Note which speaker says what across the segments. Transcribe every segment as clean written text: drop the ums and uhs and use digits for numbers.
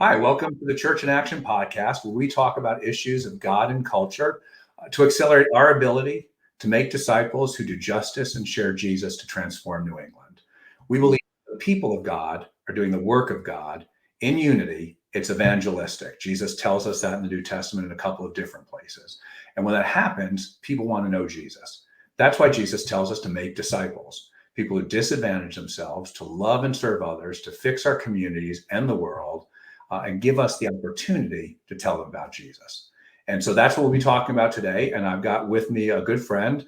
Speaker 1: Hi, welcome to the Church in Action podcast, where we talk about issues of God and culture to accelerate our ability to make disciples who do justice and share Jesus to transform New England. We believe the people of God are doing the work of God in unity. It's evangelistic. Jesus tells us that in the New Testament in a couple of different places. And when that happens, people want to know Jesus. That's why Jesus tells us to make disciples, people who disadvantage themselves, to love and serve others, to fix our communities and the world, and give us the opportunity to tell them about Jesus. And so that's what we'll be talking about today. And I've got with me a good friend,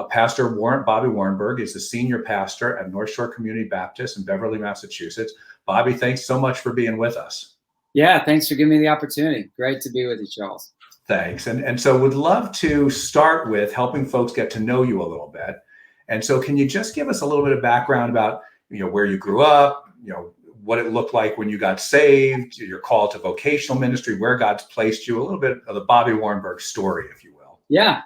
Speaker 1: Pastor Bobby Warrenburg is the senior pastor at North Shore Community Baptist in Beverly, Massachusetts. Bobby, thanks so much for being with us.
Speaker 2: Yeah, thanks for giving me the opportunity. Great to be with you, Charles.
Speaker 1: Thanks. And so would love to start with helping folks get to know you a little bit. And so can you just give us a little bit of background about, where you grew up, what it looked like when you got saved, your call to vocational ministry, where God's placed you, a little bit of the Bobby Warrenburg story, if you will.
Speaker 2: Yeah.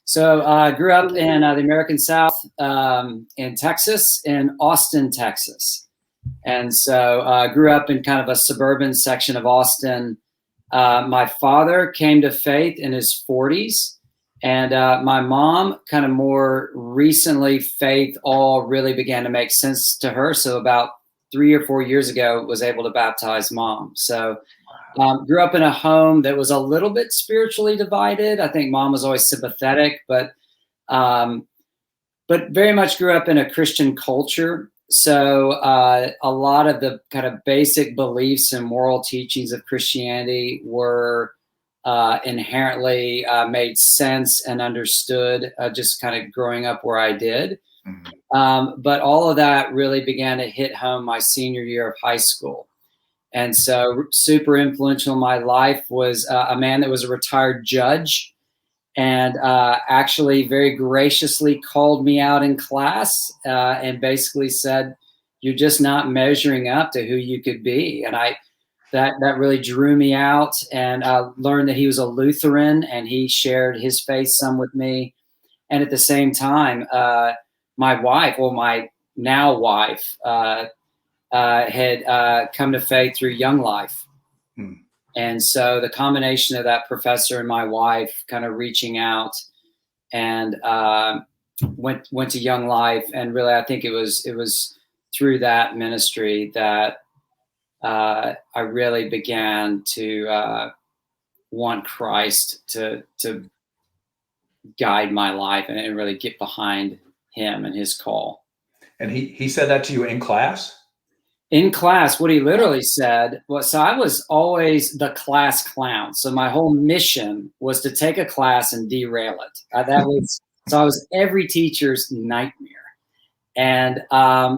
Speaker 2: So I grew up in the American South, in Texas, in Austin, Texas. And so I grew up in kind of a suburban section of Austin. My father came to faith in his 40s. And my mom, kind of more recently, faith all really began to make sense to her. So about 3 or 4 years ago, was able to baptize mom. So grew up in a home that was a little bit spiritually divided. I think mom was always sympathetic, but very much grew up in a Christian culture. So a lot of the kind of basic beliefs and moral teachings of Christianity were inherently made sense and understood just kind of growing up where I did. But all of that really began to hit home my senior year of high school. And so super influential in my life was a man that was a retired judge and actually very graciously called me out in class and basically said, "You're just not measuring up to who you could be." And that really drew me out, and I learned that he was a Lutheran and he shared his faith some with me. And at the same time, my wife, well, my now wife, had come to faith through Young Life. And so the combination of that professor and my wife kind of reaching out and went to Young Life. And really, I think it was through that ministry that I really began to want Christ to guide my life and really get behind him and his call.
Speaker 1: And he said that to you in class?
Speaker 2: In class, what he literally said was, so I was always the class clown. So my whole mission was to take a class and derail it. So I was every teacher's nightmare. And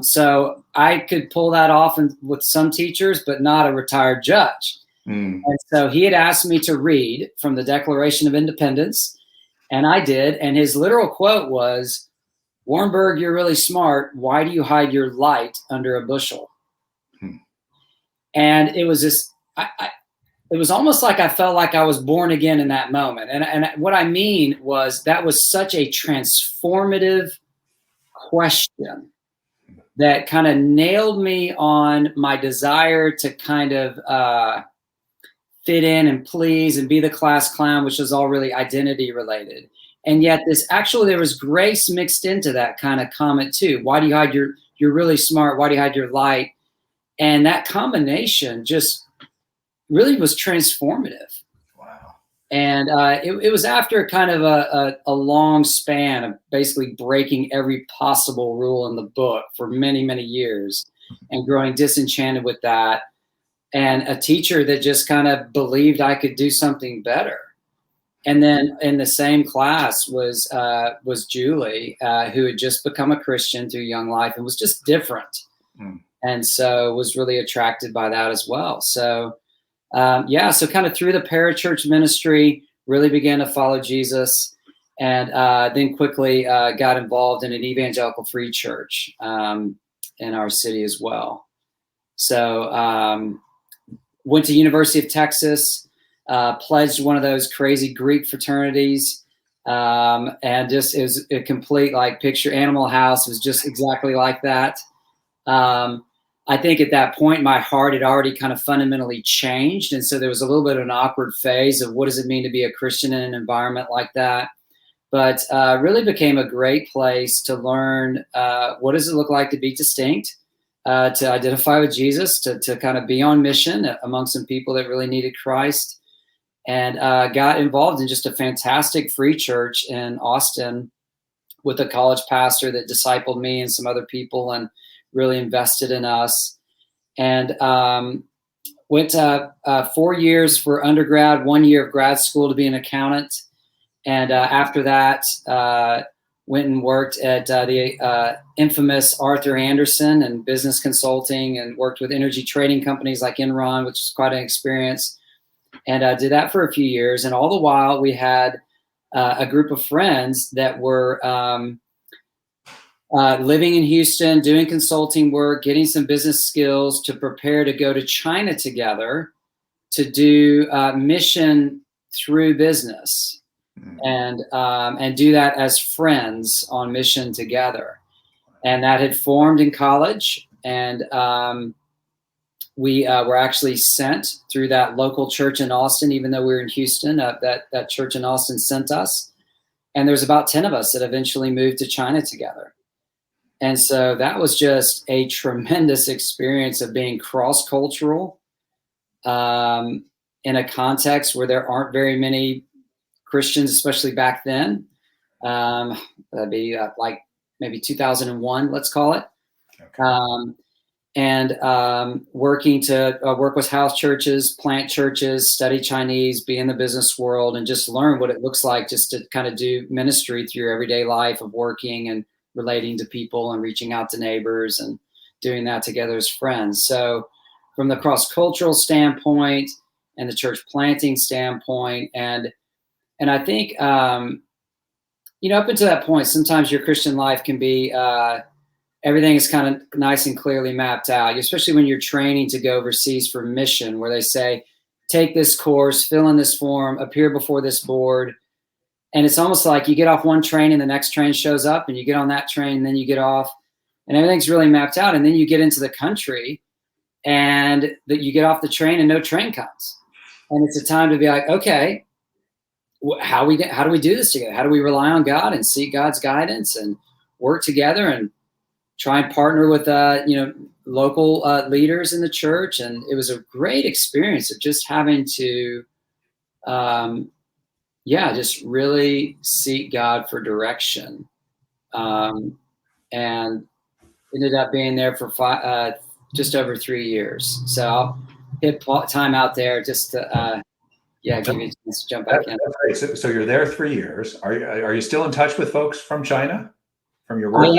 Speaker 2: so I could pull that off with some teachers, but not a retired judge. And so he had asked me to read from the Declaration of Independence, and I did. And his literal quote was, "Warrenburg, you're really smart. Why do you hide your light under a bushel?" And it was this, it was almost like I felt like I was born again in that moment. And what I mean was that was such a transformative question that kind of nailed me on my desire to kind of fit in and please and be the class clown, which is all really identity related. And yet there was grace mixed into that kind of comment too. Why do you hide you're really smart. Why do you hide your light? And that combination just really was transformative.
Speaker 1: Wow.
Speaker 2: And it was after kind of a long span of basically breaking every possible rule in the book for many, many years and growing disenchanted with that. And a teacher that just kind of believed I could do something better. And then in the same class was Julie, who had just become a Christian through Young Life and was just different. And so was really attracted by that as well. So, so kind of through the parachurch ministry, really began to follow Jesus, and then quickly got involved in an evangelical free church in our city as well. So went to University of Texas, pledged one of those crazy Greek fraternities, and just it was a complete, like, picture Animal House. It was just exactly like that. I think at that point, my heart had already kind of fundamentally changed. And so there was a little bit of an awkward phase of what does it mean to be a Christian in an environment like that? But really became a great place to learn what does it look like to be distinct, to identify with Jesus, to kind of be on mission among some people that really needed Christ, and got involved in just a fantastic free church in Austin with a college pastor that discipled me and some other people and really invested in us. And went to 4 years for undergrad, 1 year of grad school to be an accountant. And after that, went and worked at the infamous Arthur Andersen and business consulting, and worked with energy trading companies like Enron, which is quite an experience. And did that for a few years. And all the while, we had a group of friends that were living in Houston, doing consulting work, getting some business skills to prepare to go to China together to do mission through business, and do that as friends on mission together. And that had formed in college, and we were actually sent through that local church in Austin, even though we were in Houston. That church in Austin sent us, and there's about 10 of us that eventually moved to China together. And so that was just a tremendous experience of being cross-cultural in a context where there aren't very many Christians, especially back then. That'd be like maybe 2001, let's call it. Okay. Working to work with house churches, plant churches, study Chinese, be in the business world, and just learn what it looks like just to kind of do ministry through your everyday life of working and relating to people and reaching out to neighbors and doing that together as friends. So from the cross-cultural standpoint and the church planting standpoint, and I think, up until that point, sometimes your Christian life can be, everything is kind of nice and clearly mapped out, especially when you're training to go overseas for mission, where they say, take this course, fill in this form, appear before this board. And it's almost like you get off one train and the next train shows up, and you get on that train and then you get off, and everything's really mapped out. And then you get into the country and that you get off the train and no train comes. And it's a time to be like, okay, how do we do this together? How do we rely on God and seek God's guidance and work together and try and partner with, local leaders in the church? And it was a great experience of just having to, just really seek God for direction. And ended up being there for just over 3 years. So I'll hit time out there just to, give you a chance to jump back in.
Speaker 1: That's great. So you're there 3 years. Are you still in touch with folks from China, from your work?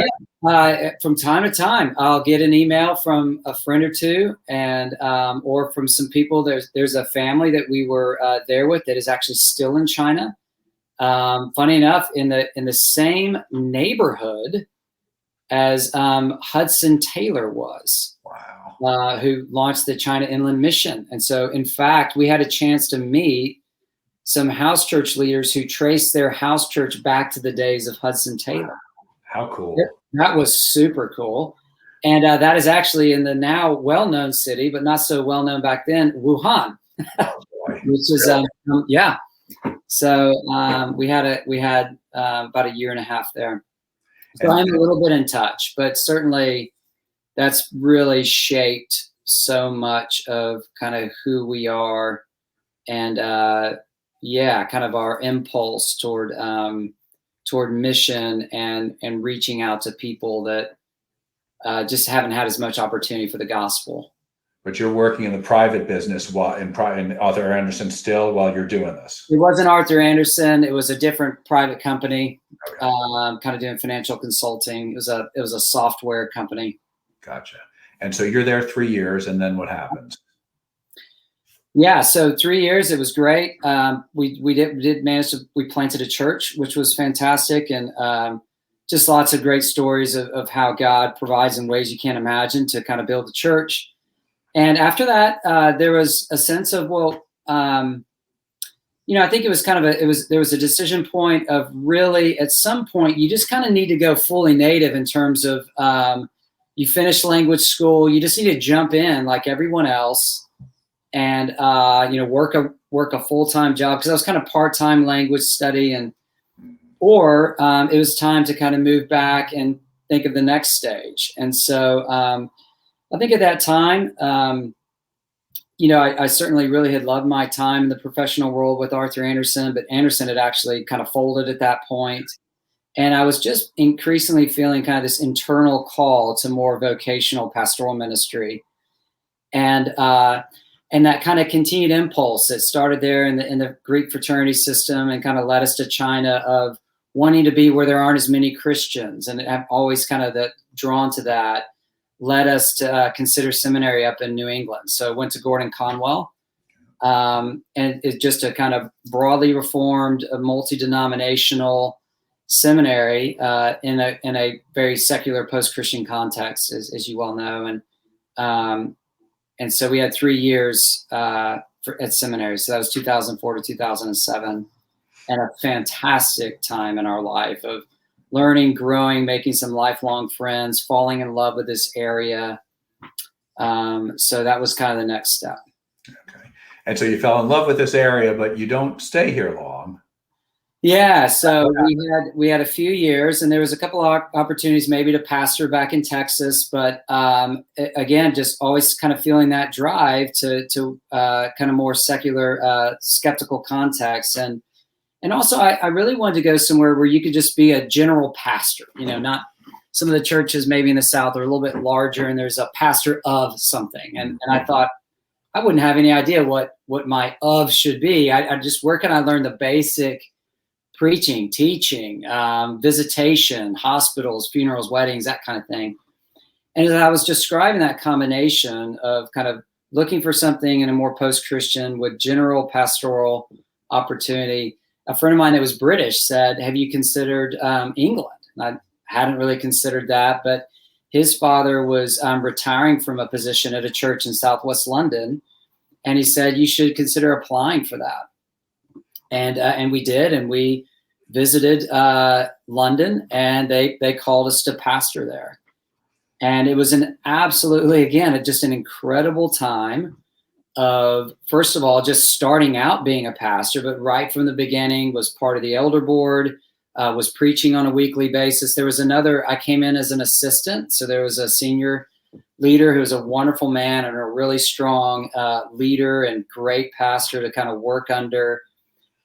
Speaker 2: From time to time, I'll get an email from a friend or two, and or from some people. There's a family that we were there with that is actually still in China. Funny enough, in the same neighborhood as Hudson Taylor was. Wow. Who launched the China Inland Mission. And so, in fact, we had a chance to meet some house church leaders who traced their house church back to the days of Hudson Taylor.
Speaker 1: How cool.
Speaker 2: That was super cool. And that is actually in the now well-known city, but not so well-known back then, Wuhan. Which is, So we had about a year and a half there. So I'm a little bit in touch, but certainly that's really shaped so much of kind of who we are, and kind of our impulse toward mission and reaching out to people that just haven't had as much opportunity for the gospel.
Speaker 1: But you're working in the private business in Arthur Andersen still while you're doing this.
Speaker 2: It wasn't Arthur Andersen. It was a different private company, kind of doing financial consulting. It was a software company.
Speaker 1: Gotcha. And so you're there 3 years, and then what happens?
Speaker 2: Yeah, so 3 years, it was great. We did manage to, we planted a church, which was fantastic, and just lots of great stories of how God provides in ways you can't imagine to kind of build a church. And after that, there was a sense of, I think it was kind of there was a decision point of really, at some point, you just kind of need to go fully native in terms of you finish language school, you just need to jump in like everyone else and, work a full-time job. Cause I was kind of part-time language study or it was time to kind of move back and think of the next stage. And so, I think at that time, I certainly really had loved my time in the professional world with Arthur Anderson, but Anderson had actually kind of folded at that point. And I was just increasingly feeling kind of this internal call to more vocational pastoral ministry. And that kind of continued impulse that started there in the Greek fraternity system and kind of led us to China of wanting to be where there aren't as many Christians. And I've always kind of drawn to that, led us to consider seminary up in New England. So I went to Gordon Conwell, and it's just a kind of broadly reformed, multi-denominational seminary in a very secular post-Christian context, as you well know. And so we had 3 years at seminary. So that was 2004 to 2007, and a fantastic time in our life of learning, growing, making some lifelong friends, falling in love with this area. So that was kind of the next step.
Speaker 1: Okay. And so you fell in love with this area, but you don't stay here long.
Speaker 2: Yeah. So we had a few years, and there was a couple of opportunities maybe to pastor back in Texas, but again, just always kind of feeling that drive to kind of more secular, skeptical context. And also, I really wanted to go somewhere where you could just be a general pastor, not some of the churches maybe in the South are a little bit larger and there's a pastor of something. And I thought I wouldn't have any idea what my of should be. I just, where can I learn the basic preaching, teaching, visitation, hospitals, funerals, weddings, that kind of thing. And as I was describing that combination of kind of looking for something in a more post-Christian with general pastoral opportunity, a friend of mine that was British said, have you considered England? And I hadn't really considered that, but his father was retiring from a position at a church in Southwest London. And he said, you should consider applying for that. And we did, and we visited London, and they called us to pastor there. And it was just an incredible time of, first of all, just starting out being a pastor, but right from the beginning was part of the elder board, was preaching on a weekly basis. There was I came in as an assistant. So there was a senior leader who was a wonderful man and a really strong leader and great pastor to kind of work under.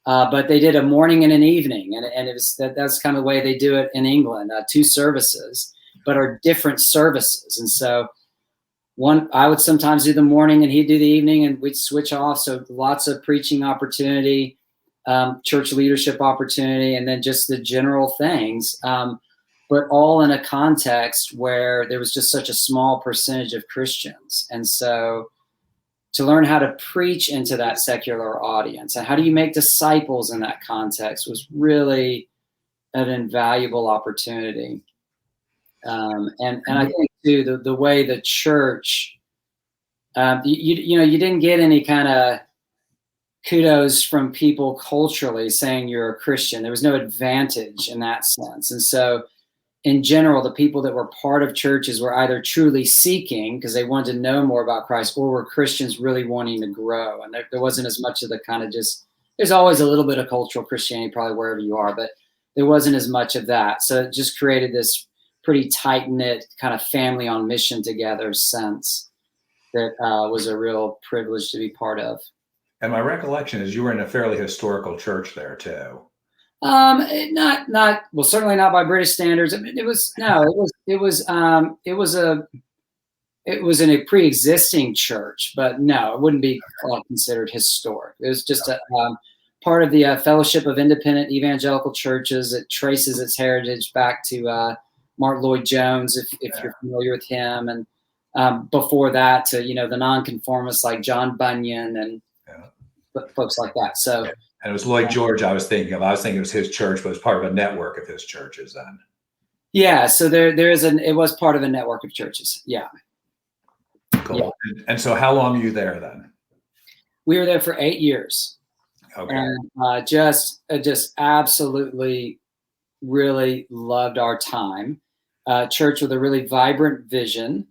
Speaker 2: But they did a morning and an evening, and it was that's kind of the way they do it in England, 2 services, but are different services. And so I would sometimes do the morning and he'd do the evening, and we'd switch off. So lots of preaching opportunity, church leadership opportunity, and then just the general things, but all in a context where there was just such a small percentage of Christians. And so to learn how to preach into that secular audience and how do you make disciples in that context was really an invaluable opportunity. And I think too, the way the church, you didn't get any kind of kudos from people culturally saying you're a Christian. There was no advantage in that sense. And so in general, the people that were part of churches were either truly seeking because they wanted to know more about Christ, or were Christians really wanting to grow. And there wasn't as much of the kind of there's always a little bit of cultural Christianity probably wherever you are, but there wasn't as much of that. So it just created this pretty tight-knit kind of family on mission together sense that was a real privilege to be part of.
Speaker 1: And my recollection is you were in a fairly historical church there too.
Speaker 2: Not well, certainly not by British standards. I mean, it was in a pre-existing church, but no, it wouldn't be considered historic. It was just a part of the Fellowship of Independent Evangelical Churches. It traces its heritage back to Mark Lloyd-Jones, if you're familiar with him, and before that to the nonconformists like John Bunyan and folks like that. So.
Speaker 1: Yeah. And it was Lloyd George I was thinking of. I was thinking it was his church, but it was part of a network of his churches then.
Speaker 2: Yeah, so it was part of a network of churches. Yeah.
Speaker 1: Cool. Yeah. And so how long were you there then?
Speaker 2: We were there for 8 years.
Speaker 1: Okay.
Speaker 2: And just absolutely really loved our time. church with a really vibrant vision.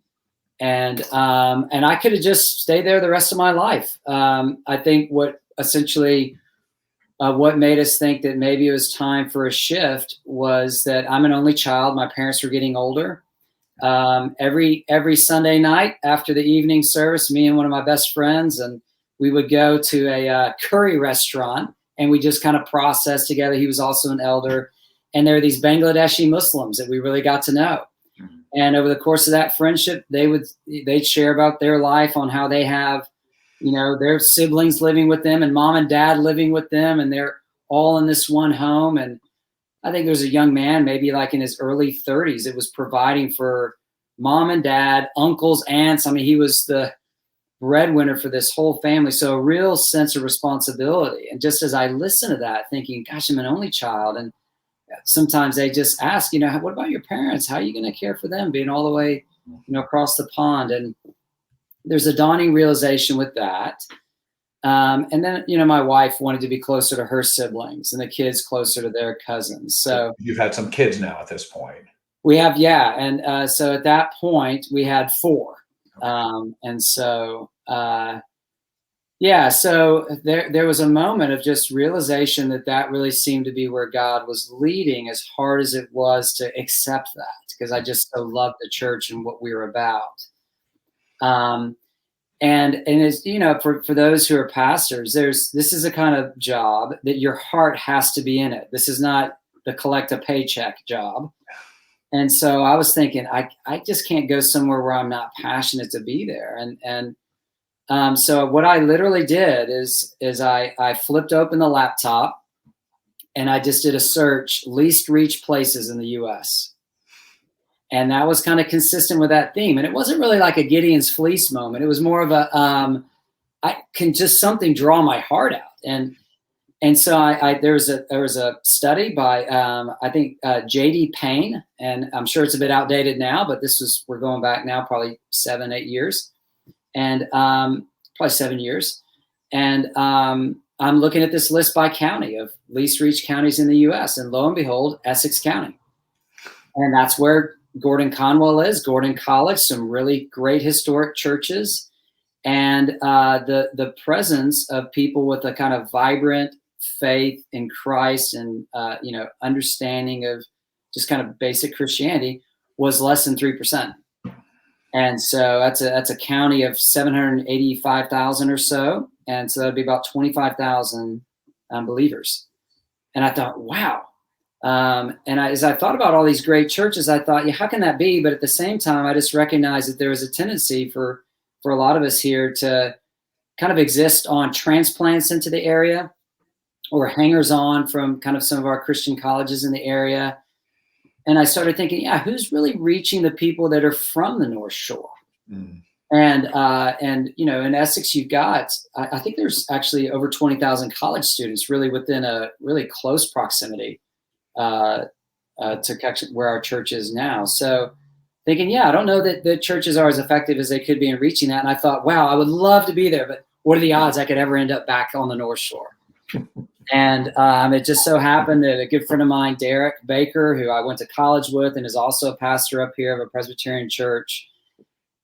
Speaker 2: And I could have just stayed there the rest of my life. I think what made us think that maybe it was time for a shift was that I'm an only child. My parents were getting older. Every Sunday night after the evening service, me and one of my best friends, and we would go to a curry restaurant, and we just kind of processed together. He was also an elder, and there were these Bangladeshi Muslims that we really got to know. And over the course of that friendship, they'd share about their life, on how they have, their siblings living with them and mom and dad living with them, and they're all in this one home. And I think there's a young man, maybe like in his early 30s, that was providing for mom and dad, uncles, aunts. I mean, he was the breadwinner for this whole family. So a real sense of responsibility. And just as I listened to that, thinking, gosh, I'm an only child. And sometimes they just ask, what about your parents? How are you going to care for them being all the way, across the pond? And there's a dawning realization with that. And then, my wife wanted to be closer to her siblings and the kids closer to their cousins. So
Speaker 1: you've had some kids now at this point.
Speaker 2: We have, yeah. And so at that point we had 4. And so, so there was a moment of just realization that really seemed to be where God was leading, as hard as it was to accept that, because I just so loved the church and what we were about. And as for those who are pastors, this is a kind of job that your heart has to be in it. This is not the collect a paycheck job. And so I was thinking, I just can't go somewhere where I'm not passionate to be there. And so what I literally did is I flipped open the laptop and I just did a search, least reached places in the U.S. And that was kind of consistent with that theme. And it wasn't really like a Gideon's fleece moment. It was more of a, I can just something draw my heart out. And so there was a study by, I think, J.D. Payne, and I'm sure it's a bit outdated now, but we're going back now, probably 7-8 years, and probably 7 years. And I'm looking at this list by county of least reached counties in the U.S. And lo and behold, Essex County. And that's where Gordon Conwell is, Gordon College, some really great historic churches, and the presence of people with a kind of vibrant faith in Christ and understanding of just kind of basic Christianity was less than 3%. And so that's a county of 785,000 or so, and so that'd be about 25,000 believers. And I thought, wow. As I thought about all these great churches, I thought, how can that be? But at the same time, I just recognized that there was a tendency for a lot of us here to kind of exist on transplants into the area, or hangers on from kind of some of our Christian colleges in the area. And I started thinking, who's really reaching the people that are from the North Shore? Mm. And in Essex, you've got, I think there's actually over 20,000 college students really within a really close proximity to where our church is now. So thinking, I don't know that the churches are as effective as they could be in reaching that. And I thought, wow, I would love to be there, but what are the odds I could ever end up back on the North Shore? And it just so happened that a good friend of mine, Derek Baker, who I went to college with and is also a pastor up here of a Presbyterian church,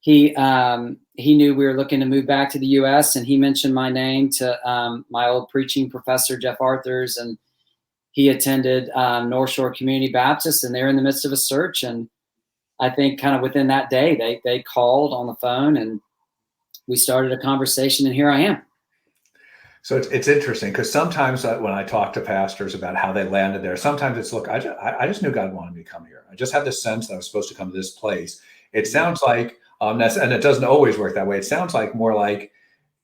Speaker 2: he knew we were looking to move back to the U.S. and he mentioned my name to my old preaching professor, Jeff Arthurs, and he attended North Shore Community Baptist, and they're in the midst of a search. And I think kind of within that day, they called on the phone and we started a conversation, and here I am.
Speaker 1: So it's interesting because sometimes when I talk to pastors about how they landed there, sometimes it's, look, I just knew God wanted me to come here. I just had this sense that I was supposed to come to this place. It sounds like, and it doesn't always work that way. It sounds like more like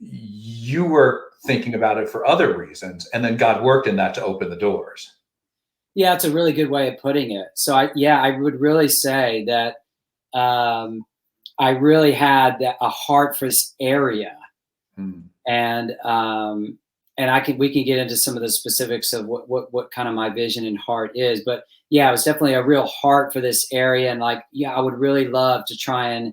Speaker 1: you were thinking about it for other reasons, and then God worked in that to open the doors.
Speaker 2: Yeah, it's a really good way of putting it. So I would really say that I really had a heart for this area. Mm. And we can get into some of the specifics of what kind of my vision and heart is, but it was definitely a real heart for this area. And I would really love to try and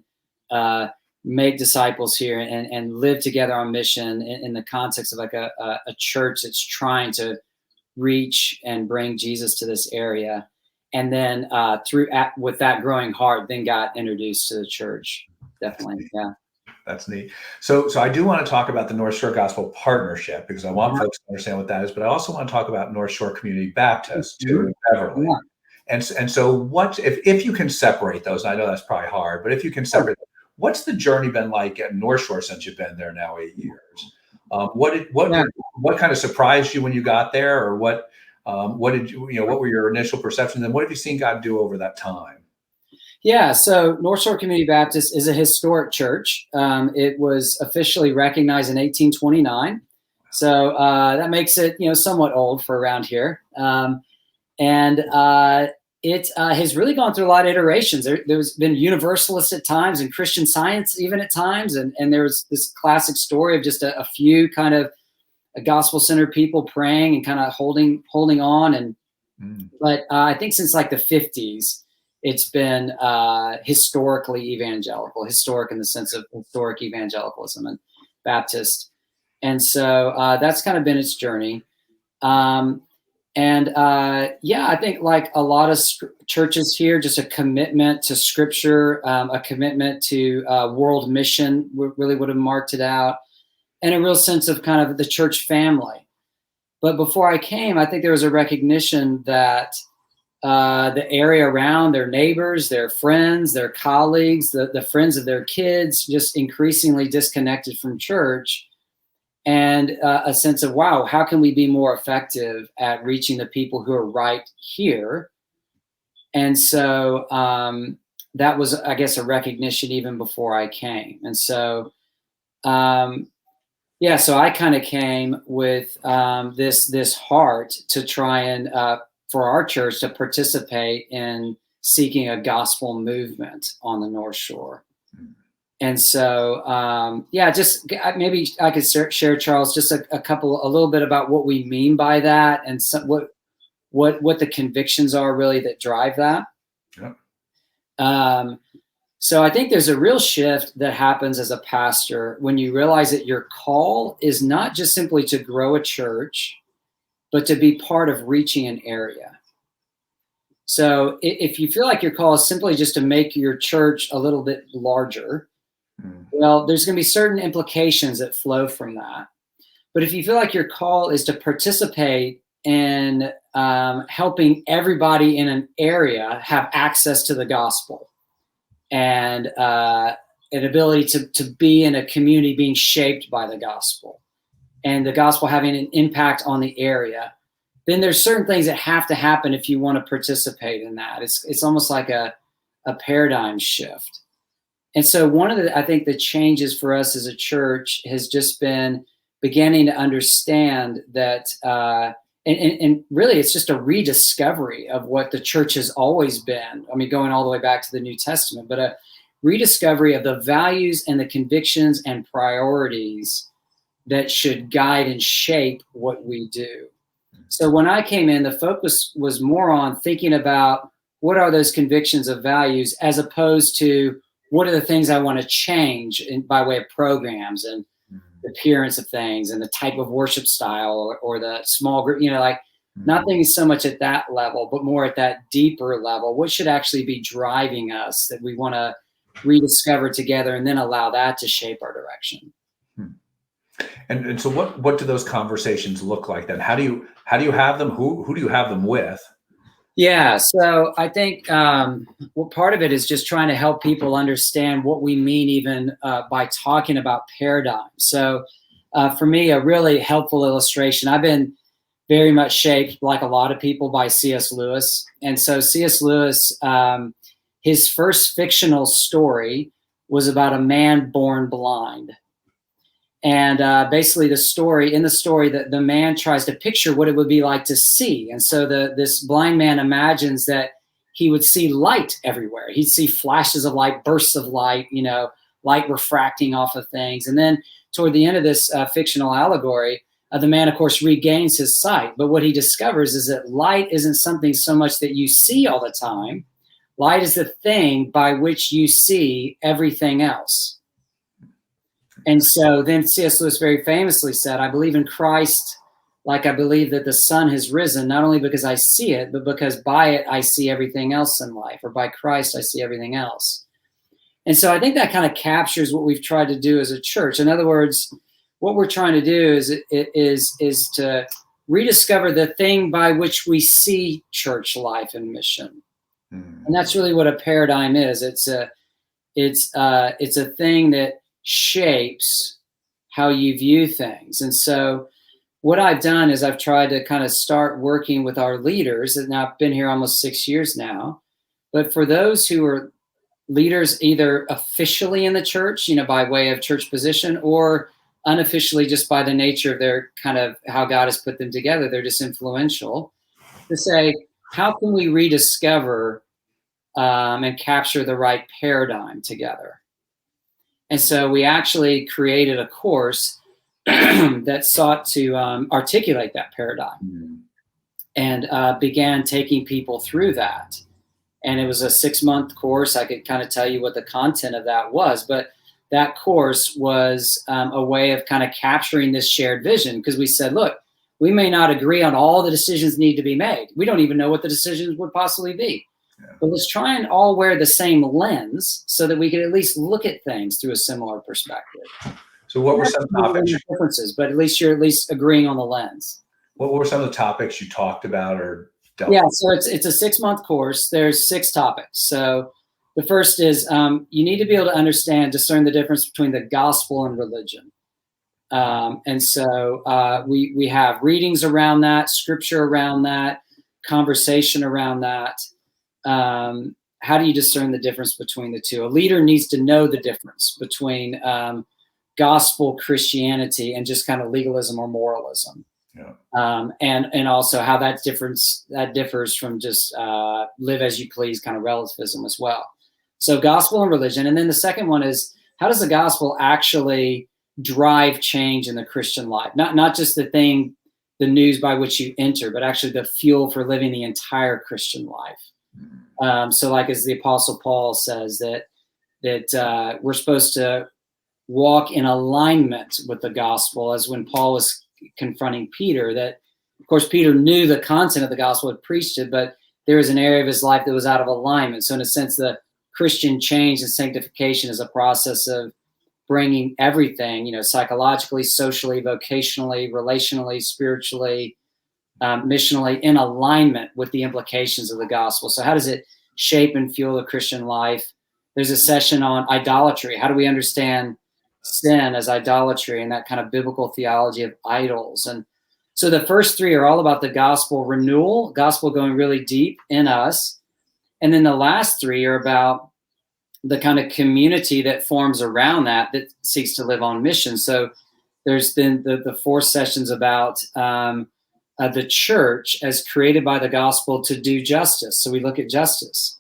Speaker 2: make disciples here and live together on mission in the context of like a church that's trying to reach and bring Jesus to this area. and then with that growing heart, then got introduced to the church. Definitely, yeah.
Speaker 1: That's neat. So I do want to talk about the North Shore Gospel Partnership, because I want folks to understand what that is, but I also want to talk about North Shore Community Baptist too, in Beverly.
Speaker 2: Yeah.
Speaker 1: And so what, if you can separate those, I know that's probably hard, but if you can separate them, what's the journey been like at North Shore since you've been there now 8 years? What kind of surprised you when you got there, or what did what were your initial perceptions, and what have you seen God do over that time?
Speaker 2: Yeah, so North Shore Community Baptist is a historic church. It was officially recognized in 1829, so that makes it somewhat old for around here. And it has really gone through a lot of iterations. There's been Universalists at times and Christian Science even at times, and there's this classic story of just a few kind of gospel-centered people praying and kind of holding on. And but I think since like the 50s. It's been historically evangelical, historic in the sense of historic evangelicalism and Baptist. And so that's kind of been its journey. I think like a lot of churches here, just a commitment to scripture, a commitment to world mission really would have marked it out, and a real sense of kind of the church family. But before I came, I think there was a recognition that the area around, their neighbors, their friends, their colleagues, the friends of their kids, just increasingly disconnected from church, and a sense of, wow, how can we be more effective at reaching the people who are right here? And so that was, I guess, a recognition even before I came. And so, so I kind of came with this heart to try and for our church to participate in seeking a gospel movement on the North Shore. And so, just maybe I could share, Charles, just a little bit about what we mean by that, and what the convictions are really that drive that. Yeah. So I think there's a real shift that happens as a pastor when you realize that your call is not just simply to grow a church, but to be part of reaching an area. So if you feel like your call is simply just to make your church a little bit larger, well, there's going to be certain implications that flow from that. But if you feel like your call is to participate in helping everybody in an area have access to the gospel, and an ability to be in a community being shaped by the gospel, and the gospel having an impact on the area, then there's certain things that have to happen if you want to participate in that. It's almost like a paradigm shift. And so one of the changes for us as a church has just been beginning to understand that, and really it's just a rediscovery of what the church has always been. I mean, going all the way back to the New Testament, but a rediscovery of the values and the convictions and priorities that should guide and shape what we do. So when I came in, the focus was more on thinking about what are those convictions of values, as opposed to what are the things I want to change by way of programs and the appearance of things and the type of worship style or the small group, not thinking so much at that level, but more at that deeper level. What should actually be driving us that we want to rediscover together, and then allow that to shape our direction.
Speaker 1: And so what do those conversations look like then? How do you have them? Who do you have them with?
Speaker 2: Yeah, so I think part of it is just trying to help people understand what we mean even by talking about paradigms. So for me, a really helpful illustration, I've been very much shaped, like a lot of people, by C.S. Lewis. And so C.S. Lewis, his first fictional story was about a man born blind. And basically in the story, that the man tries to picture what it would be like to see. And so this blind man imagines that he would see light everywhere. He'd see flashes of light, bursts of light, light refracting off of things. And then toward the end of this fictional allegory, the man, of course, regains his sight. But what he discovers is that light isn't something so much that you see all the time. Light is the thing by which you see everything else. And so then C.S. Lewis very famously said, I believe in Christ like I believe that the sun has risen, not only because I see it, but because by it I see everything else in life, or by Christ I see everything else. And so I think that kind of captures what we've tried to do as a church. In other words, what we're trying to do is to rediscover the thing by which we see church life and mission. Mm-hmm. And that's really what a paradigm is. It's a thing that shapes how you view things. And so what I've done is I've tried to kind of start working with our leaders, and I've been here almost 6 years now. But for those who are leaders either officially in the church, by way of church position, or unofficially just by the nature of their kind of how God has put them together, they're just influential, to say, how can we rediscover and capture the right paradigm together? And so we actually created a course that sought to articulate that paradigm, and began taking people through that. And it was a 6-month course. I could kind of tell you what the content of that was, but that course was a way of kind of capturing this shared vision, because we said, look, we may not agree on all the decisions need to be made. We don't even know what the decisions would possibly be. Yeah. But let's try and all wear the same lens so that we can at least look at things through a similar perspective.
Speaker 1: So what were some topics?
Speaker 2: Differences, but at least you're at least agreeing on the lens.
Speaker 1: What were some of the topics you talked about or dealt
Speaker 2: with?
Speaker 1: Yeah,
Speaker 2: so it's a 6-month course. There's 6 topics. So the first is you need to be able to discern the difference between the gospel and religion. And so we have readings around that, scripture around that, conversation around that. How do you discern the difference between the two? A leader needs to know the difference between gospel Christianity and just kind of legalism or moralism. Yeah. And also how that differs from just live as you please kind of relativism as well. So gospel and religion. And then the second one is, how does the gospel actually drive change in the Christian life? Not just the news by which you enter, but actually the fuel for living the entire Christian life. So like as the Apostle Paul says, that we're supposed to walk in alignment with the gospel, as when Paul was confronting Peter, that of course Peter knew the content of the gospel, had preached it, but there was an area of his life that was out of alignment. So in a sense, the Christian change and sanctification is a process of bringing everything, psychologically, socially, vocationally, relationally, spiritually, missionally, in alignment with the implications of the gospel. So how does it shape and fuel the Christian life? There's a session on idolatry. How do we understand sin as idolatry and that kind of biblical theology of idols? And so the first 3 are all about the gospel renewal, gospel going really deep in us. And then the last 3 are about the kind of community that forms around that seeks to live on mission. So there's then the 4 sessions about the church as created by the gospel to do justice. So we look at justice.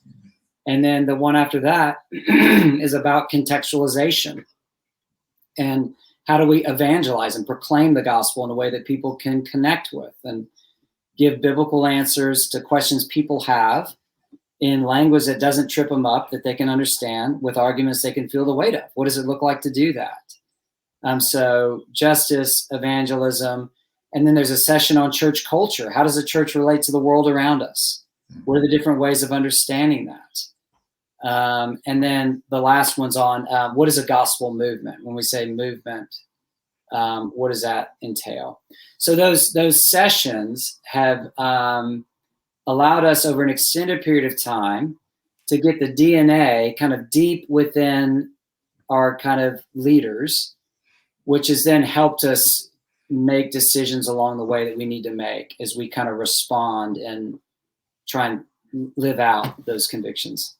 Speaker 2: And then the one after that is about contextualization. And how do we evangelize and proclaim the gospel in a way that people can connect with and give biblical answers to questions people have in language that doesn't trip them up, that they can understand, with arguments they can feel the weight of? What does it look like to do that? So justice, evangelism, and then there's a session on church culture. How does the church relate to the world around us? What are the different ways of understanding that? And then the last one's on what is a gospel movement? When we say movement, what does that entail? So those sessions have allowed us over an extended period of time to get the DNA kind of deep within our kind of leaders, which has then helped us make decisions along the way that we need to make as we kind of respond and try and live out those convictions.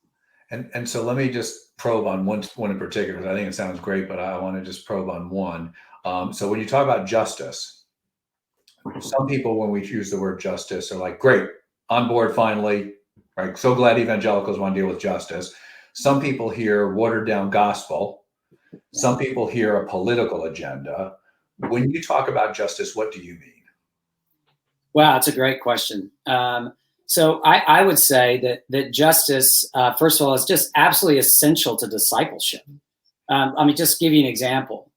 Speaker 1: And so let me just probe on one in particular, because I think it sounds great, but I want to just probe on one. So when you talk about justice, some people, when we use the word justice, are like, great, on board finally, right? So glad evangelicals want to deal with justice. Some people hear watered down gospel. Some people hear a political agenda. When you talk about justice, what do you mean?
Speaker 2: Wow, that's a great question. So I would say that justice, first of all, is just absolutely essential to discipleship. Just give you an example.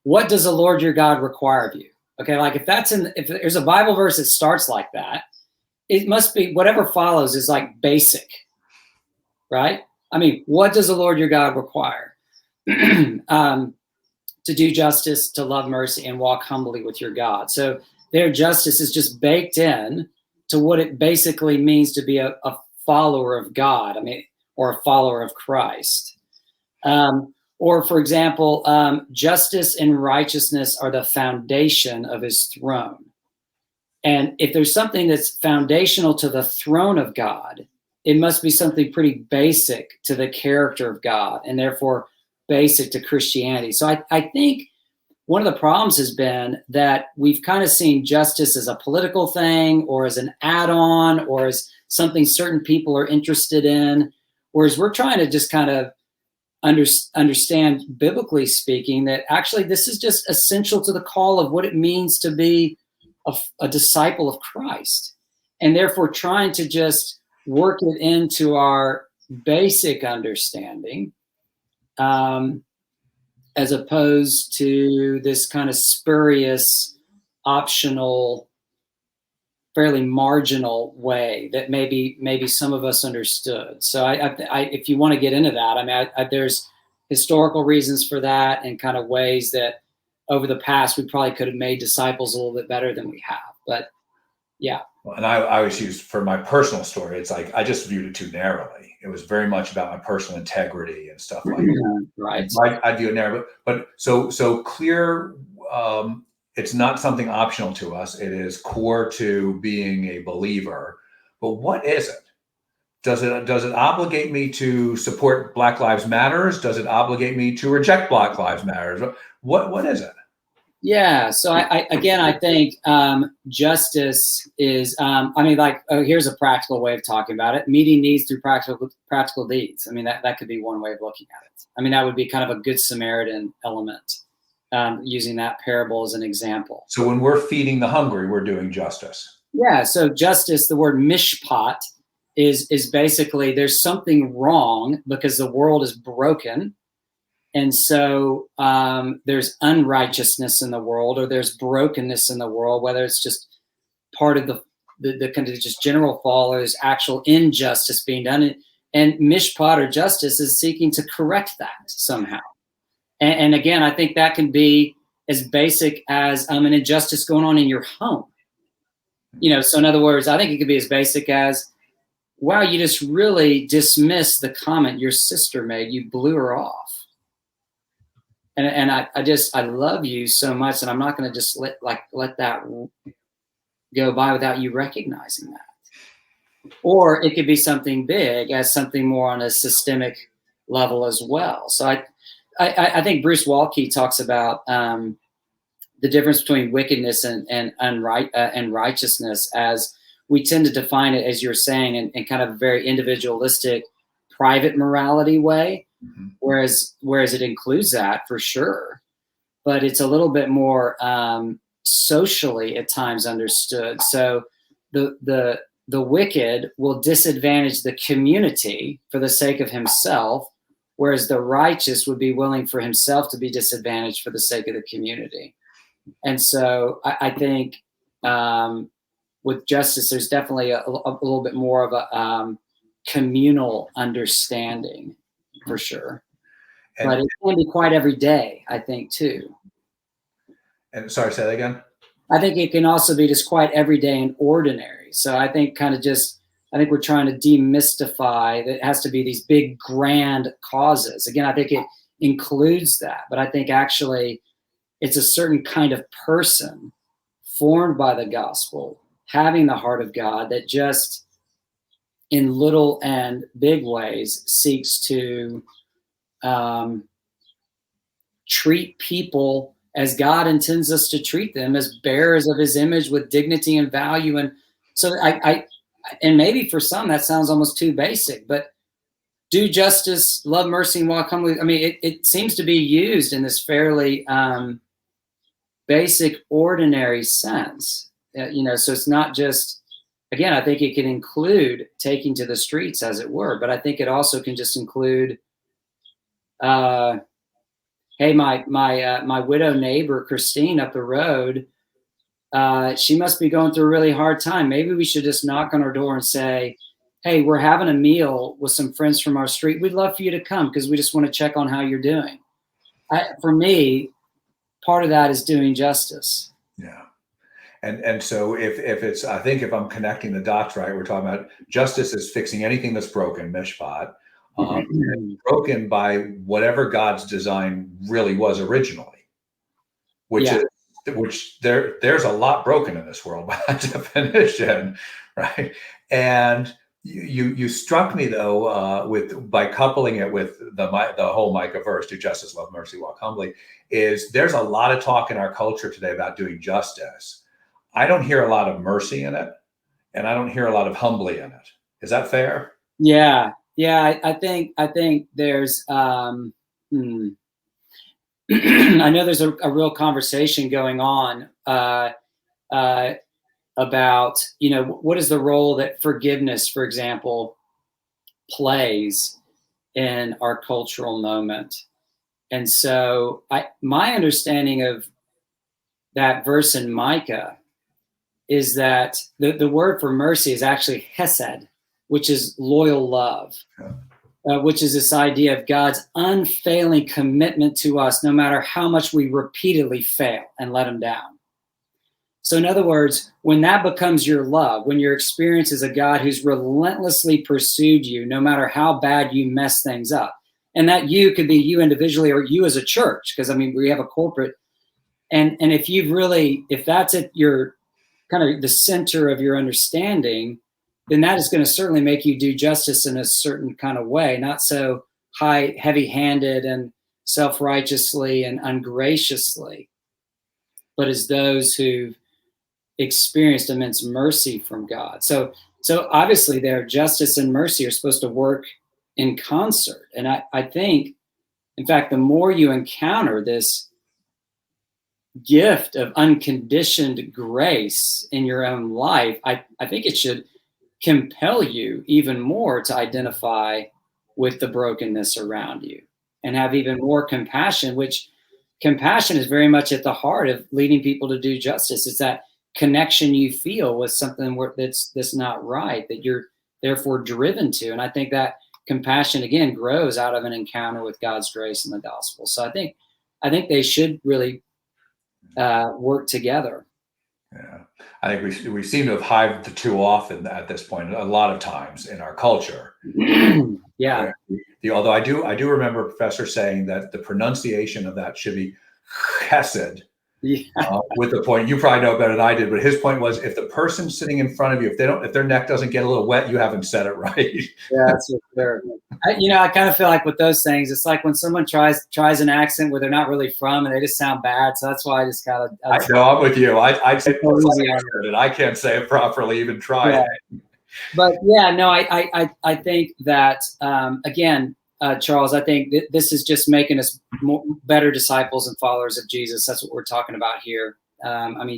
Speaker 2: What does the Lord your God require of you? Okay, like if there's a Bible verse that starts like that, it must be whatever follows is like basic, right? I mean, what does the Lord your God require? To do justice, to love mercy, and walk humbly with your God. So their justice is just baked in to what it basically means to be a follower of God. I mean, or a follower of Christ. Or, for example, justice and righteousness are the foundation of his throne. And if there's something that's foundational to the throne of God, it must be something pretty basic to the character of God, and therefore basic to Christianity. So I think one of the problems has been that we've kind of seen justice as a political thing, or as an add-on, or as something certain people are interested in, whereas we're trying to just kind of understand, biblically speaking, that actually this is just essential to the call of what it means to be a disciple of Christ, and therefore trying to just work it into our basic understanding, as opposed to this kind of spurious, optional, fairly marginal way that maybe some of us understood. So I if you want to get into that, I mean, there's historical reasons for that, and kind of ways that over the past we probably could have made disciples a little bit better than we have. But yeah.
Speaker 1: And I always use, for my personal story, it's like I just viewed it too narrowly. It was very much about my personal integrity and stuff like that.
Speaker 2: Right.
Speaker 1: I view it narrow, but so clear. It's not something optional to us. It is core to being a believer. But what is it? Does it obligate me to support Black Lives Matters? Does it obligate me to reject Black Lives Matters? What is it?
Speaker 2: Yeah. So I think justice is, here's a practical way of talking about it: meeting needs through practical deeds. I mean, that could be one way of looking at it. I mean, that would be kind of a good Samaritan element, using that parable as an example.
Speaker 1: So when we're feeding the hungry, we're doing justice.
Speaker 2: Yeah. So justice, the word mishpat, is basically there's something wrong because the world is broken. And so there's unrighteousness in the world, or there's brokenness in the world, whether it's just part of the kind of just general fall, or there's actual injustice being done. And mishpat, or justice, is seeking to correct that somehow. And again, I think that can be as basic as an injustice going on in your home. So in other words, I think it could be as basic as, wow, you just really dismissed the comment your sister made. You blew her off. And I love you so much, and I'm not going to just let that go by without you recognizing that. Or it could be something big, as something more on a systemic level as well. So I think Bruce Waltke talks about the difference between wickedness and righteousness, as we tend to define it, as you're saying, in kind of a very individualistic, private morality way. Mm-hmm. Whereas it includes that for sure, but it's a little bit more socially at times understood. So the wicked will disadvantage the community for the sake of himself, whereas the righteous would be willing for himself to be disadvantaged for the sake of the community. And so I think with justice, there's definitely a little bit more of a communal understanding, for sure. But it can be quite every day, I think, too.
Speaker 1: And sorry, say that again.
Speaker 2: I think it can also be just quite everyday and ordinary. So I think we're trying to demystify that it has to be these big, grand causes. Again, I think it includes that, but I think actually it's a certain kind of person formed by the gospel, having the heart of God, that just in little and big ways seeks to treat people as God intends us to treat them, as bearers of his image with dignity and value. And so and maybe for some that sounds almost too basic, but do justice, love mercy, and walk humbly. I mean, it seems to be used in this fairly basic, ordinary sense. So it's not just, again, I think it can include taking to the streets, as it were, but I think it also can just include, hey, my widow neighbor Christine up the road she must be going through a really hard time. Maybe we should just knock on her door and say, hey, we're having a meal with some friends from our street. We'd love for you to come because we just want to check on how you're doing. For me, part of that is doing justice.
Speaker 1: Yeah. And so if it's, I think if I'm connecting the dots right, we're talking about justice is fixing anything that's broken, mishpat, broken by whatever God's design really was originally, which there's a lot broken in this world by definition, right? And you struck me though by coupling it with the whole Micah verse, do justice, love mercy, walk humbly. Is there's a lot of talk in our culture today about doing justice. I don't hear a lot of mercy in it, and I don't hear a lot of humbly in it. Is that fair?
Speaker 2: Yeah. I think there's I know there's a real conversation going on about, what is the role that forgiveness, for example, plays in our cultural moment. And so my understanding of that verse in Micah is that the word for mercy is actually hesed, which is loyal love, which is this idea of God's unfailing commitment to us, no matter how much we repeatedly fail and let him down. So in other words, when that becomes your love, when your experience is a God who's relentlessly pursued you, no matter how bad you mess things up, and that you could be you individually or you as a church, because we have a corporate, and if that's at your kind of the center of your understanding, then that is going to certainly make you do justice in a certain kind of way, not so heavy-handed and self-righteously and ungraciously, but as those who've experienced immense mercy from God. So obviously there, justice and mercy are supposed to work in concert. And I think, in fact, the more you encounter this gift of unconditioned grace in your own life, I think it should compel you even more to identify with the brokenness around you and have even more compassion, which compassion is very much at the heart of leading people to do justice. It's that connection you feel with something that's not right, that you're therefore driven to. And I think that compassion, again, grows out of an encounter with God's grace and the gospel. So I think they should really work together.
Speaker 1: Yeah, I think we seem to have hived the two off at this point a lot of times in our culture.
Speaker 2: Yeah.
Speaker 1: Although I do remember a professor saying that the pronunciation of that should be chesed. Yeah. With the point, you probably know better than I did, but his point was, if the person sitting in front of you, if their neck doesn't get a little wet, you haven't said it right.
Speaker 2: Yeah, that's fair. I kind of feel like with those things, it's like when someone tries an accent where they're not really from and they just sound bad. So that's why I just gotta.
Speaker 1: No, I'm with you. I'd say it. I can't say it properly, even try it.
Speaker 2: But yeah, no, I think that again, Charles, I think this is just making us better disciples and followers of Jesus. That's what we're talking about here.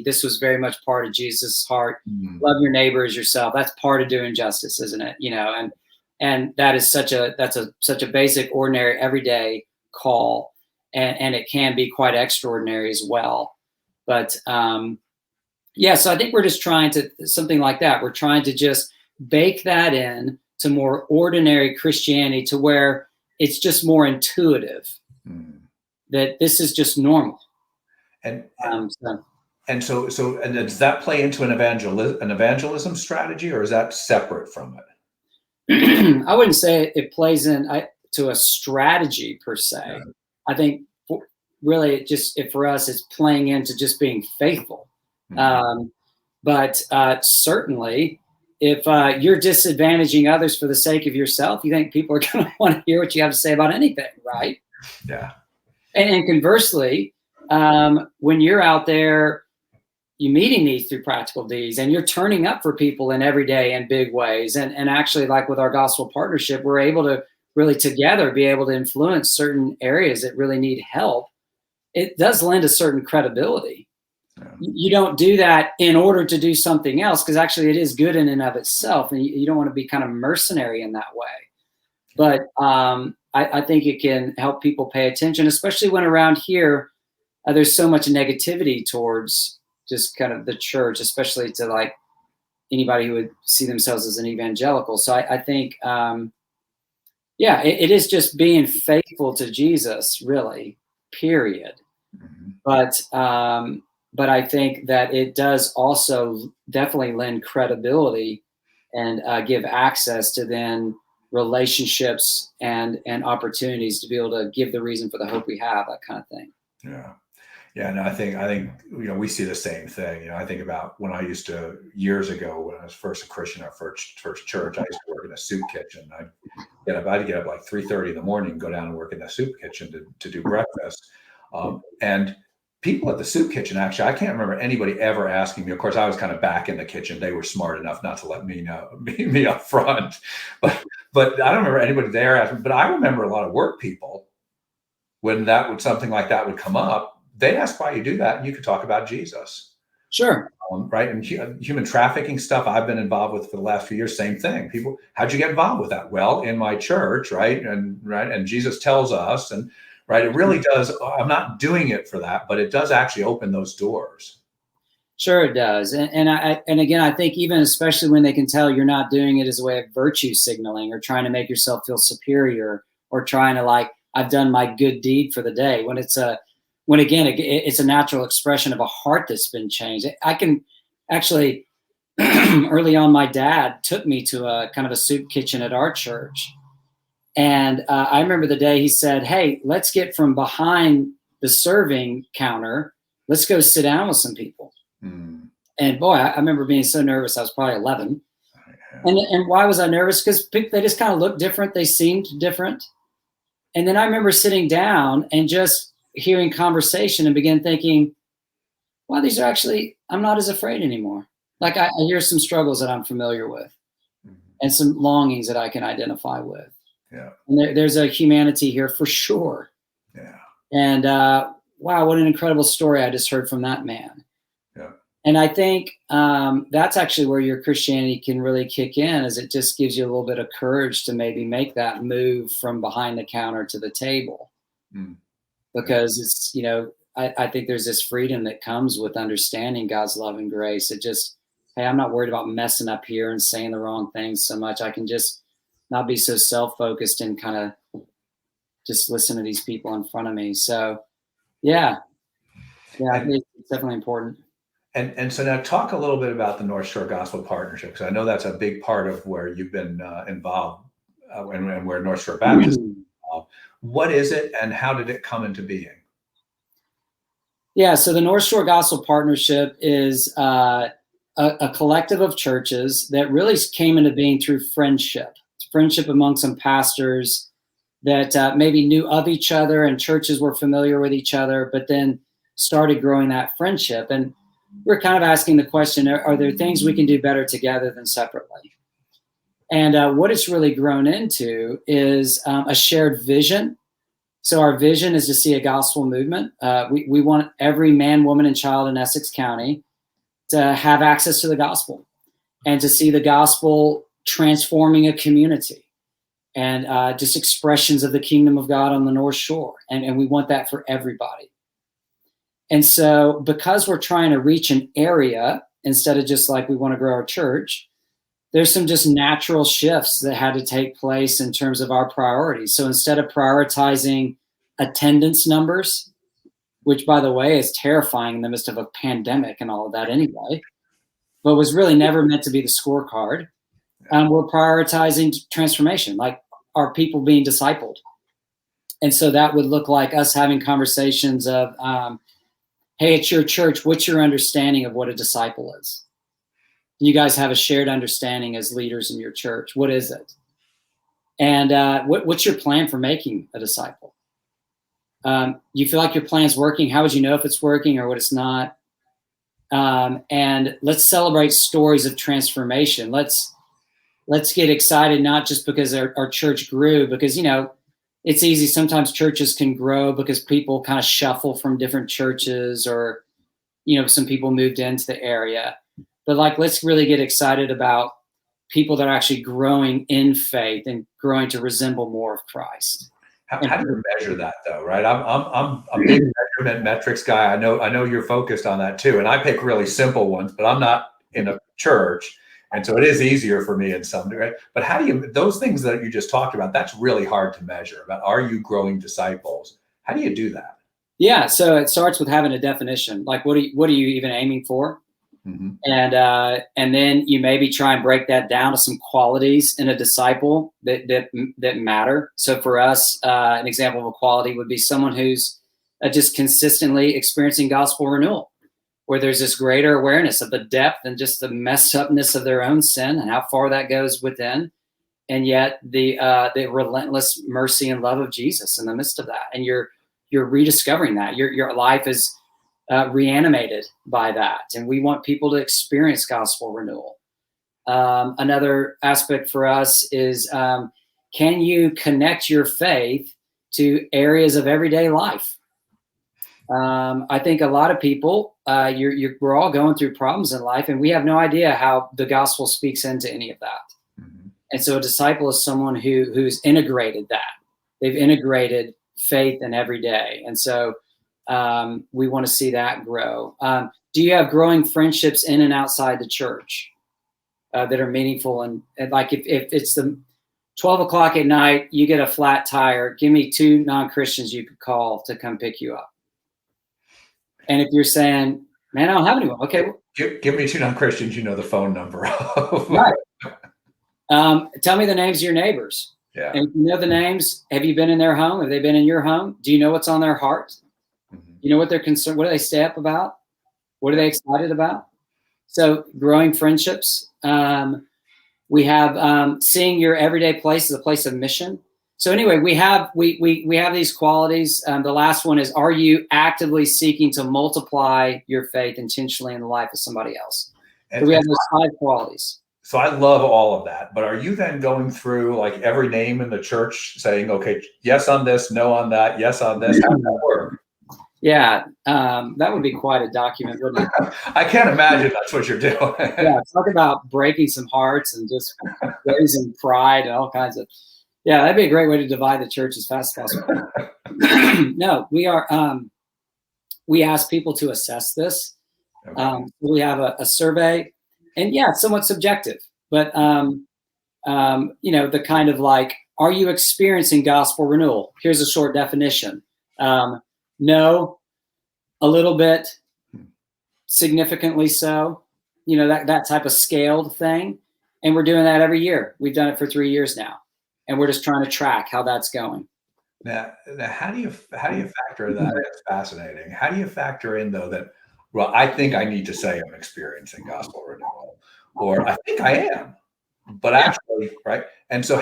Speaker 2: This was very much part of Jesus' heart. Love your neighbor as yourself. That's part of doing justice, isn't it? And that is such a basic, ordinary, everyday call, and it can be quite extraordinary as well. But so I think we're just trying to something like that. We're trying to just bake that in to more ordinary Christianity, to where it's just more intuitive that this is just normal.
Speaker 1: And does that play into an evangelism strategy, or is that separate from it?
Speaker 2: I wouldn't say it plays to a strategy per se. Yeah. I think really for us, it's playing into just being faithful. But certainly, if you're disadvantaging others for the sake of yourself, you think people are going to want to hear what you have to say about anything, right?
Speaker 1: Yeah.
Speaker 2: And conversely, when you're out there, you're meeting needs through practical deeds, and you're turning up for people in everyday and big ways. And actually, like with our gospel partnership, we're able to really together be able to influence certain areas that really need help. It does lend a certain credibility. You don't do that in order to do something else, because actually it is good in and of itself, and you don't want to be kind of mercenary in that way. But I think it can help people pay attention, especially when around here there's so much negativity towards just kind of the church, especially to like anybody who would see themselves as an evangelical. So I think, it is just being faithful to Jesus, really, period.
Speaker 1: Mhm.
Speaker 2: But I think that it does also definitely lend credibility and give access to then relationships and opportunities to be able to give the reason for the hope we have, that kind of thing.
Speaker 1: Yeah. Yeah, no, I think we see the same thing. I think about when I used to years ago when I was first a Christian, our first church. I used to work in a soup kitchen. I'd get up like 3:30 in the morning, go down and work in the soup kitchen to do breakfast. And people at the soup kitchen, actually, I can't remember anybody ever asking me. Of course, I was kind of back in the kitchen. They were smart enough not to let me know me up front, but I don't remember anybody there asking. But I remember a lot of work people when something like that would come up. They'd ask why you do that, and you could talk about Jesus.
Speaker 2: Sure.
Speaker 1: Right. And human trafficking stuff I've been involved with for the last few years, same thing. People, how'd you get involved with that? Well, in my church, right. And Jesus tells us, and right, it really does. I'm not doing it for that, but it does actually open those doors.
Speaker 2: Sure it does. And again, I think even especially when they can tell you're not doing it as a way of virtue signaling or trying to make yourself feel superior or trying to like, I've done my good deed for the day, when again, it's a natural expression of a heart that's been changed. I can actually, early on, my dad took me to a kind of a soup kitchen at our church. And I remember the day he said, hey, let's get from behind the serving counter. Let's go sit down with some people.
Speaker 1: Mm.
Speaker 2: And boy, I remember being so nervous. I was probably 11. And why was I nervous? Because they just kind of looked different. They seemed different. And then I remember sitting down and just hearing conversation and began thinking, wow, these are actually, I'm not as afraid anymore. Like I hear some struggles that I'm familiar with and some longings that I can identify with.
Speaker 1: Yeah.
Speaker 2: And there's a humanity here for sure.
Speaker 1: Yeah.
Speaker 2: And wow, what an incredible story I just heard from that man.
Speaker 1: Yeah.
Speaker 2: And I think that's actually where your Christianity can really kick in, is it just gives you a little bit of courage to maybe make that move from behind the counter to the table.
Speaker 1: Mm.
Speaker 2: Because it's, I think there's this freedom that comes with understanding God's love and grace. It just, hey, I'm not worried about messing up here and saying the wrong things so much. I can just not be so self-focused and kind of just listen to these people in front of me. So, I think it's definitely important.
Speaker 1: And so now talk a little bit about the North Shore Gospel Partnership, because I know that's a big part of where you've been involved and where North Shore Baptist is involved. What is it and how did it come into being?
Speaker 2: Yeah, so the North Shore Gospel Partnership is a collective of churches that really came into being through friendship among some pastors that maybe knew of each other and churches were familiar with each other, but then started growing that friendship. And we're kind of asking the question, are there things we can do better together than separately? And what it's really grown into is a shared vision. So our vision is to see a gospel movement. We want every man, woman, and child in Essex County to have access to the gospel and to see the gospel transforming a community and just expressions of the kingdom of God on the North Shore. And we want that for everybody. And so because we're trying to reach an area instead of just like we want to grow our church, there's some just natural shifts that had to take place in terms of our priorities. So instead of prioritizing attendance numbers, which by the way is terrifying in the midst of a pandemic and all of that anyway, but was really never meant to be the scorecard, we're prioritizing transformation, like are people being discipled? And so that would look like us having conversations of, hey, at your church, what's your understanding of what a disciple is? You guys have a shared understanding as leaders in your church. What is it? And what's your plan for making a disciple? You feel like your plan's working? How would you know if it's working or what it's not? And let's celebrate stories of transformation. Let's get excited, not just because our church grew, because, it's easy. Sometimes churches can grow because people kind of shuffle from different churches or, some people moved into the area. But let's really get excited about people that are actually growing in faith and growing to resemble more of Christ.
Speaker 1: How do you measure that though, right? I'm a big measurement metrics guy. I know you're focused on that too, and I pick really simple ones, but I'm not in a church, and so it is easier for me in some degree. But how do you those things that you just talked about? That's really hard to measure. About are you growing disciples? How do you do that?
Speaker 2: Yeah, so it starts with having a definition. Like, what are you even aiming for?
Speaker 1: Mm-hmm.
Speaker 2: And then you maybe try and break that down to some qualities in a disciple that matter. So for us, an example of a quality would be someone who's just consistently experiencing gospel renewal, where there's this greater awareness of the depth and just the messed upness of their own sin and how far that goes within, and yet the relentless mercy and love of Jesus in the midst of that. And you're rediscovering that your life is reanimated by that. And we want people to experience gospel renewal. Another aspect for us is, can you connect your faith to areas of everyday life? I think a lot of people, we're all going through problems in life, and we have no idea how the gospel speaks into any of that. Mm-hmm. And so a disciple is someone who's integrated that. They've integrated faith in every day. And so we want to see that grow. Do you have growing friendships in and outside the church that are meaningful? And like if it's the 12 o'clock at night, you get a flat tire, give me 2 non-Christians you could call to come pick you up. And if you're saying, man, I don't have anyone. Okay.
Speaker 1: Give me 2 non-Christians, the phone number of.
Speaker 2: Right. Tell me the names of your neighbors.
Speaker 1: Yeah.
Speaker 2: And if you know the names, have you been in their home? Have they been in your home? Do you know what's on their heart? Mm-hmm. You know what they're concerned? What do they stay up about? What are they excited about? So growing friendships. We have seeing your everyday place as a place of mission. So anyway, we have these qualities. The last one is, are you actively seeking to multiply your faith intentionally in the life of somebody else? So we have those 5 qualities.
Speaker 1: So I love all of that, but are you then going through like every name in the church saying, okay, yes on this, no on that, yes on this? How does that work?
Speaker 2: Yeah, that would be quite a document, wouldn't it?
Speaker 1: I can't imagine that's what you're doing.
Speaker 2: Yeah, talk about breaking some hearts and just raising pride and all kinds of. Yeah, that'd be a great way to divide the church as fast as possible. No, we are. We ask people to assess this. Okay. We have a survey, and yeah, it's somewhat subjective, but the kind of like, are you experiencing gospel renewal? Here's a short definition. No, a little bit, significantly so. That type of scaled thing, and we're doing that every year. We've done it for 3 years now. And we're just trying to track how that's going.
Speaker 1: Now, how do you factor that? It's fascinating. How do you factor in though that, well, I think I need to say I'm experiencing gospel renewal, or I think I am, but actually, right? And so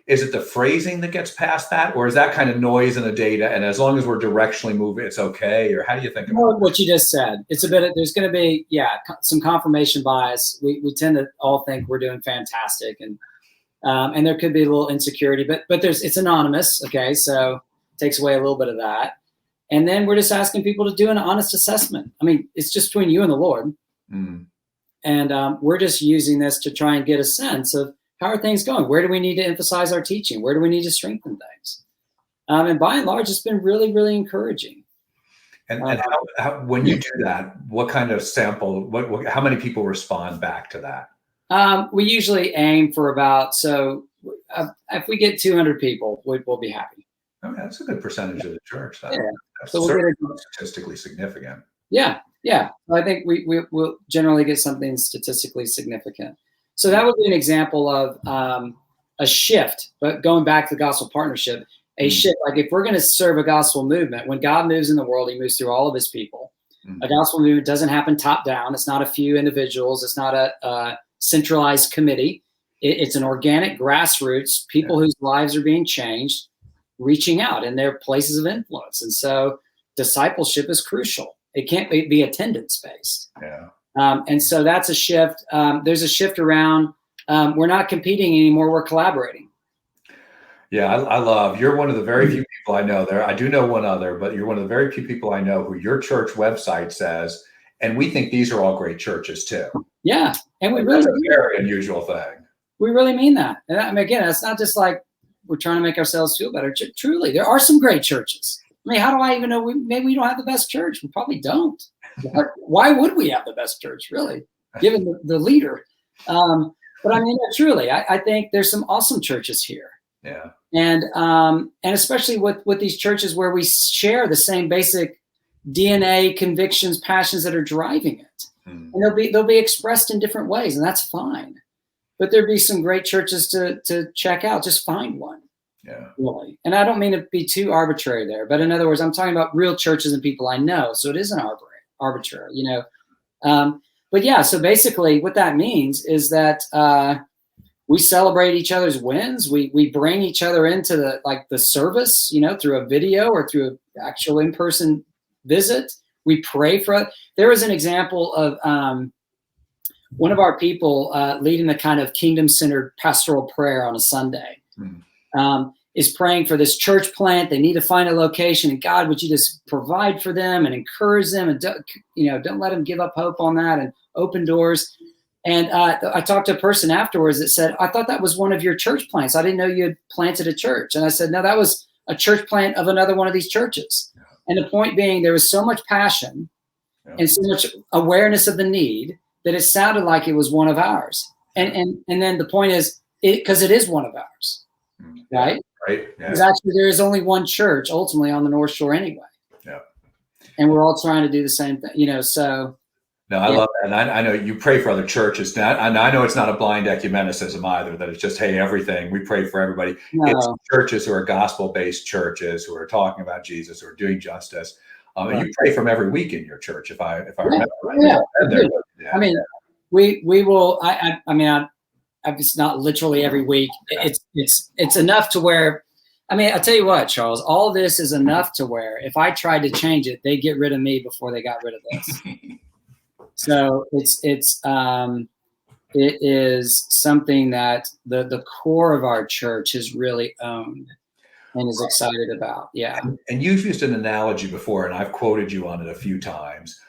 Speaker 1: is it the phrasing that gets past that, or is that kind of noise in the data? And as long as we're directionally moving, it's okay? Or how do you think about
Speaker 2: what you just said? It's a bit, there's going to be, some confirmation bias. We tend to all think we're doing fantastic, and there could be a little insecurity, but it's anonymous. Okay. So it takes away a little bit of that. And then we're just asking people to do an honest assessment. I mean, it's just between you and the Lord. Mm. And we're just using this to try and get a sense of how are things going? Where do we need to emphasize our teaching? Where do we need to strengthen things? And by and large, it's been really, really encouraging.
Speaker 1: And how, when you do that, what kind of sample, how many people respond back to that?
Speaker 2: We usually aim for if we get 200 people, we'll be happy.
Speaker 1: Okay, that's a good percentage of the church. That's
Speaker 2: so
Speaker 1: certainly statistically significant.
Speaker 2: Yeah. I think we'll generally get something statistically significant. So that would be an example of a shift. But going back to the gospel partnership, shift. Like if we're going to serve a gospel movement, when God moves in the world, He moves through all of His people. A gospel movement doesn't happen top down. It's not a few individuals. It's not a centralized committee. It's an organic grassroots, people whose lives are being changed, reaching out in their places of influence. And so discipleship is crucial. It can't be attendance based. Yeah. And so that's a shift. There's a shift around, we're not competing anymore. We're collaborating.
Speaker 1: Yeah, I love, you're one of the very few people I know there. I do know one other, but you're one of the very few people I know who your church website says, and we think these are all great churches too.
Speaker 2: Yeah. And
Speaker 1: that's a very unusual thing.
Speaker 2: We really mean that. And again, it's not just like we're trying to make ourselves feel better. Truly, there are some great churches. I mean, how do I even know maybe we don't have the best church? We probably don't. Why would we have the best church, really, given the leader? But I mean, truly, I think there's some awesome churches here.
Speaker 1: Yeah.
Speaker 2: And especially with these churches where we share the same basic DNA, convictions, passions that are driving it. And they'll be expressed in different ways, and that's fine. But there'd be some great churches to check out. Just find one.
Speaker 1: Yeah.
Speaker 2: Really. And I don't mean to be too arbitrary there, but in other words, I'm talking about real churches and people I know. So it isn't arbitrary, But yeah, so basically what that means is that we celebrate each other's wins. We bring each other into the service, through a video or through an actual in-person visit. We pray for. There was an example of one of our people leading the kind of kingdom-centered pastoral prayer on a Sunday. Is praying for this church plant. They need to find a location, and God, would you just provide for them and encourage them, and don't let them give up hope on that, and open doors. And I talked to a person afterwards that said, I thought that was one of your church plants. I didn't know you had planted a church. And I said, no, that was a church plant of another one of these churches. Yeah. And the point being, there was so much passion and so much awareness of the need that it sounded like it was one of ours. And then the point is, because it is one of ours, right?
Speaker 1: Right. Yeah.
Speaker 2: Because actually there is only one church ultimately on the North Shore anyway.
Speaker 1: Yeah.
Speaker 2: And we're all trying to do the same thing, so. No,
Speaker 1: I love that. And I know you pray for other churches. And I know it's not a blind ecumenicism either, that it's just, hey, everything. We pray for everybody. No. It's churches who are gospel-based churches who are talking about Jesus, who are doing justice. And you pray from every week in your church, if I remember right.
Speaker 2: Yeah. I mean, we will, I mean, it's not literally every week. It's enough to where, I mean, I'll tell you what, Charles, all this is enough to where if I tried to change it, they'd get rid of me before they got rid of this. So it is something that the core of our church has really owned and is excited about. Yeah.
Speaker 1: And you've used an analogy before, and I've quoted you on it a few times,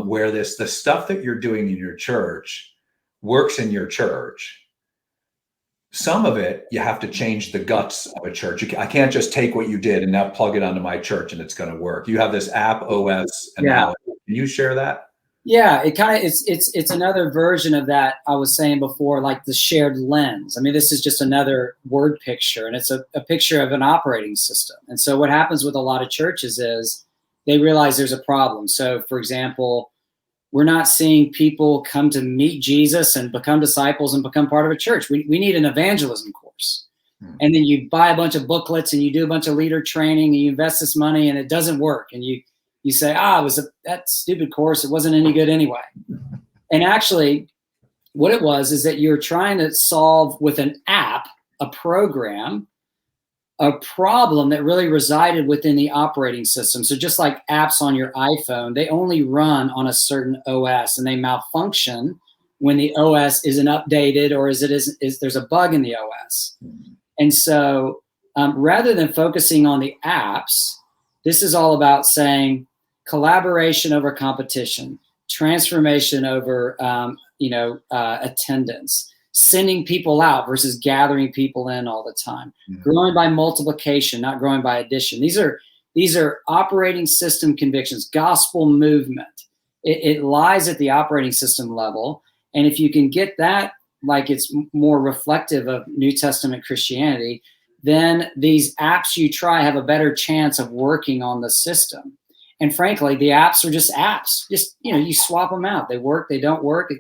Speaker 1: where the stuff that you're doing in your church works in your church. Some of it, you have to change the guts of a church. I can't just take what you did and now plug it onto my church and it's going to work. You have this AppOS analogy. Can you share that?
Speaker 2: Yeah, it kind of it's another version of that I was saying before, like the shared lens. I mean, this is just another word picture, and it's a picture of an operating system. And so what happens with a lot of churches is they realize there's a problem. So, for example, we're not seeing people come to meet Jesus and become disciples and become part of a church. We need an evangelism course. And then you buy a bunch of booklets and you do a bunch of leader training and you invest this money and it doesn't work. And you say, it was that stupid course. It wasn't any good anyway. And actually what it was is that you're trying to solve with an app, a program, a problem that really resided within the operating system. So just like apps on your iPhone, they only run on a certain OS and they malfunction when the OS isn't updated or is there's a bug in the OS. And so rather than focusing on the apps, this is all about saying collaboration over competition, transformation over attendance, sending people out versus gathering people in all the time, growing by multiplication, not growing by addition. These are operating system convictions, gospel movement. It lies at the operating system level. And if you can get that, like it's more reflective of New Testament Christianity, then these apps you try have a better chance of working on the system. And frankly, the apps are just apps. Just, you swap them out. They work, they don't work.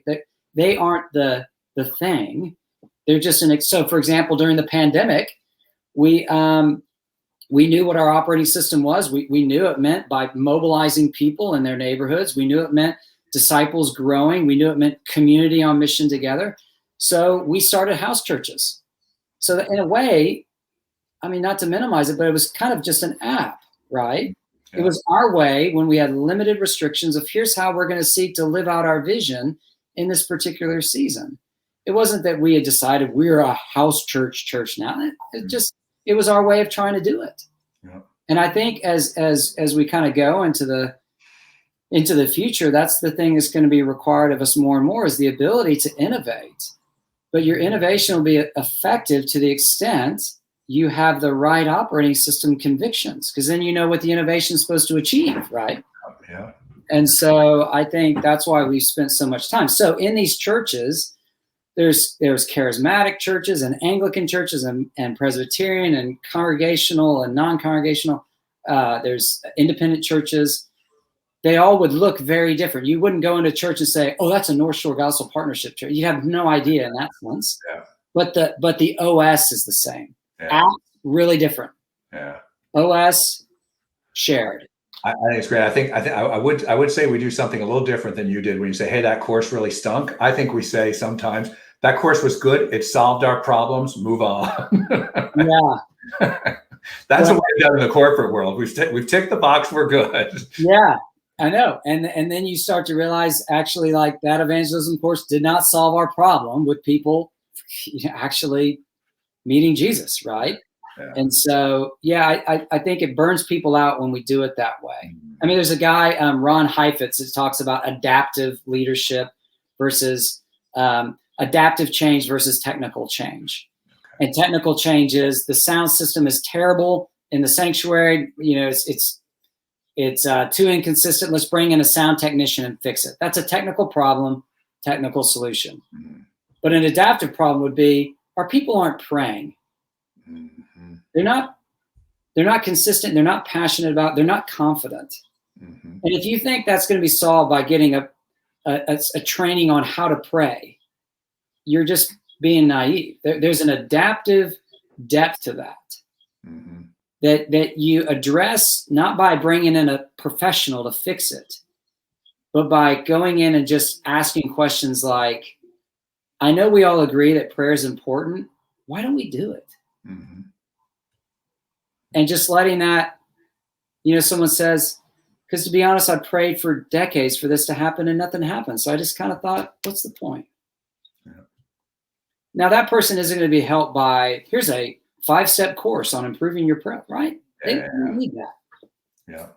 Speaker 2: They aren't the thing. They're just so for example, during the pandemic, we knew what our operating system was. We knew it meant by mobilizing people in their neighborhoods. We knew it meant disciples growing. We knew it meant community on mission together. So we started house churches. So that in a way, I mean, not to minimize it, but it was kind of just an app, right? Yeah. It was our way when we had limited restrictions of here's how we're going to seek to live out our vision in this particular season. It wasn't that we had decided we're a house church now. It was our way of trying to do it. Yeah. And I think as we kind of go into the future, that's the thing that's going to be required of us more and more is the ability to innovate. But your innovation will be effective to the extent you have the right operating system convictions, because then you know what the innovation is supposed to achieve, right?
Speaker 1: Yeah.
Speaker 2: And so I think that's why we've spent so much time. So in these churches, there's charismatic churches and Anglican churches and Presbyterian and congregational and non-congregational. There's independent churches. They all would look very different. You wouldn't go into church and say, "Oh, that's a North Shore Gospel Partnership church." You have no idea in that sense.
Speaker 1: Yeah.
Speaker 2: But the OS is the same.
Speaker 1: Yeah.
Speaker 2: App, really different.
Speaker 1: Yeah.
Speaker 2: OS, shared.
Speaker 1: I think it's great. I would say we do something a little different than you did when you say, "Hey, that course really stunk." I think we say sometimes that course was good. It solved our problems. Move on.
Speaker 2: Yeah.
Speaker 1: That's what we've done in the corporate world. We've ticked the box. We're good.
Speaker 2: Yeah, I know. And then you start to realize, actually, like, that evangelism course did not solve our problem with people actually meeting Jesus, right?
Speaker 1: Yeah.
Speaker 2: And so, yeah, I think it burns people out when we do it that way. I mean, there's a guy, Ron Heifetz, that talks about adaptive leadership versus adaptive change versus technical change. Okay. And technical change is the sound system is terrible in the sanctuary. You know, it's too inconsistent. Let's bring in a sound technician and fix it. That's a technical problem, technical solution. Mm-hmm. But an adaptive problem would be our people aren't praying. Mm-hmm. They're not consistent. They're not passionate about. They're not confident. Mm-hmm. And if you think that's going to be solved by getting a training on how to pray, you're just being naive. There's an adaptive depth to that. Mm-hmm. That you address not by bringing in a professional to fix it, but by going in and just asking questions like, I know we all agree that prayer is important. Why don't we do it? Mm-hmm. And just letting that, someone says, because to be honest, I prayed for decades for this to happen and nothing happened. So I just kind of thought, what's the point? Yeah. Now that person isn't going to be helped by, here's a 5-step course on improving your prayer, right? They don't need that. Yeah.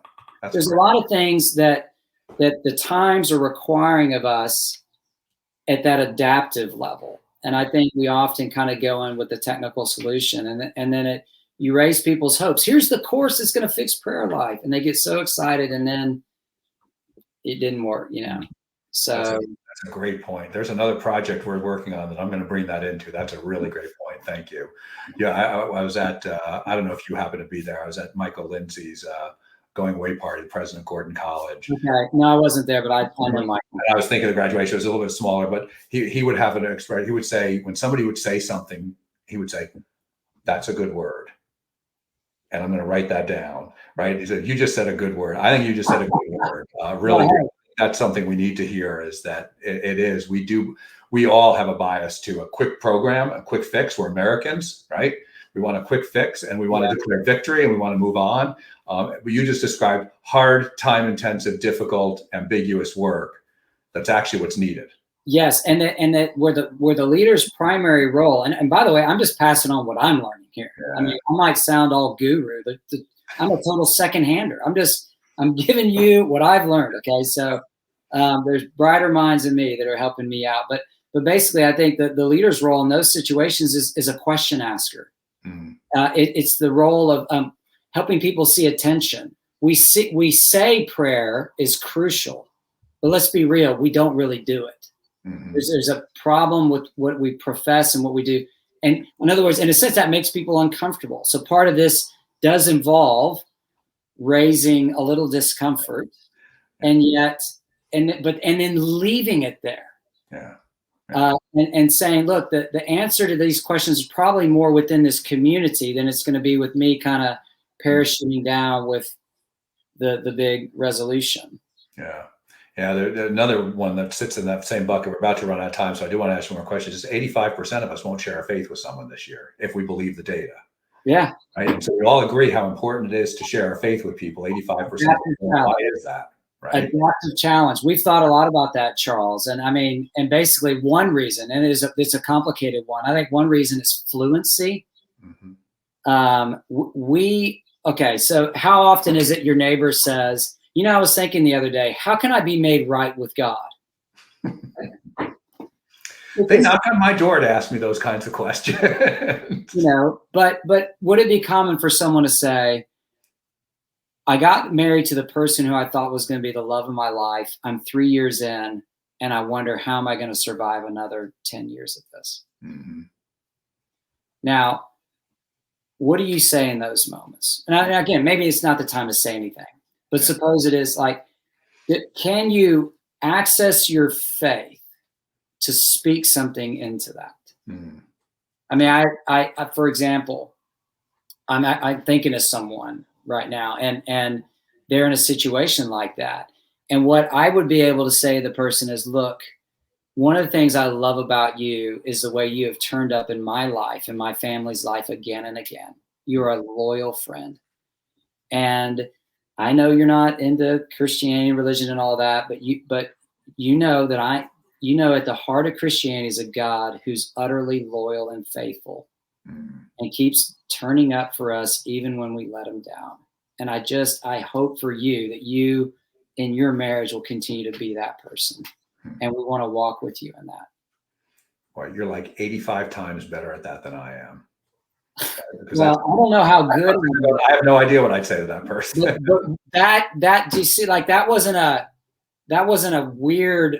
Speaker 2: There's a lot of things that the times are requiring of us at that adaptive level. And I think we often kind of go in with the technical solution and then you raise people's hopes. Here's the course that's going to fix prayer life. And they get so excited and then it didn't work, So
Speaker 1: that's a great point. There's another project we're working on that I'm going to bring that into. That's a really great point. Thank you. Yeah, I was at, I don't know if you happen to be there. I was at Michael Lindsay's going away party, President Gordon College.
Speaker 2: Okay. No, I wasn't there, but I know Michael.
Speaker 1: I was thinking the graduation was a little bit smaller, but he would have an expression. He would say, when somebody would say something, he would say, "That's a good word." And I'm going to write that down, right? He said, "You just said a good word." I think you just said a good word. Really, that's something we need to hear, is that it is. We all have a bias to a quick program, a quick fix. We're Americans, right? We want a quick fix and we want to declare victory and we want to move on. But you just described hard, time-intensive, difficult, ambiguous work. That's actually what's needed. Yes,
Speaker 2: and that where the leader's primary role, and by the way, I'm just passing on what I'm learning here. Yeah. I mean, I might sound all guru, but I'm a total second-hander. I'm giving you what I've learned. Okay, so there's brighter minds than me that are helping me out. But basically, I think that the leader's role in those situations is a question asker. Mm. It's the role of helping people see attention. We say prayer is crucial, but let's be real, we don't really do it. Mm-hmm. There's a problem with what we profess and what we do. And in other words, in a sense, that makes people uncomfortable. So part of this does involve raising a little discomfort and then leaving it there. Yeah. And saying, look, the answer to these questions is probably more within this community than it's going to be with me kind of parachuting down with the big resolution.
Speaker 1: Yeah. Yeah, another one that sits in that same bucket. We're about to run out of time, so I do want to ask you more questions. Is 85% of us won't share our faith with someone this year, if we believe the data.
Speaker 2: Yeah.
Speaker 1: Right. And so we all agree how important it is to share our faith with people. 85%. Why is that? Right.
Speaker 2: Adaptive challenge. We've thought a lot about that, Charles. And I mean, and basically one reason, and it's a complicated one. I think one reason is fluency. Mm-hmm. Okay, so how often is it your neighbor says, I was thinking the other day, how can I be made right with God?
Speaker 1: They knock on my door to ask me those kinds of questions.
Speaker 2: But would it be common for someone to say, I got married to the person who I thought was going to be the love of my life. I'm 3 years in, and I wonder, how am I going to survive another 10 years of this? Mm-hmm. Now, what do you say in those moments? And again, maybe it's not the time to say anything, but suppose it is. Like, can you access your faith to speak something into that? Mm-hmm. I mean, I for example, I'm thinking of someone right now, and they're in a situation like that. And what I would be able to say to the person is, look, one of the things I love about you is the way you have turned up in my life and my family's life again and again. You're a loyal friend. And I know you're not into Christianity, religion, and all that, but you know that at the heart of Christianity is a God who's utterly loyal and faithful and keeps turning up for us even when we let him down. And I hope for you that you in your marriage will continue to be that person. And we want to walk with you in that.
Speaker 1: Well, you're like 85 times better at that than I am.
Speaker 2: Well, I don't know how good.
Speaker 1: I have no idea what I'd say to that person.
Speaker 2: But that do you see? Like that wasn't a weird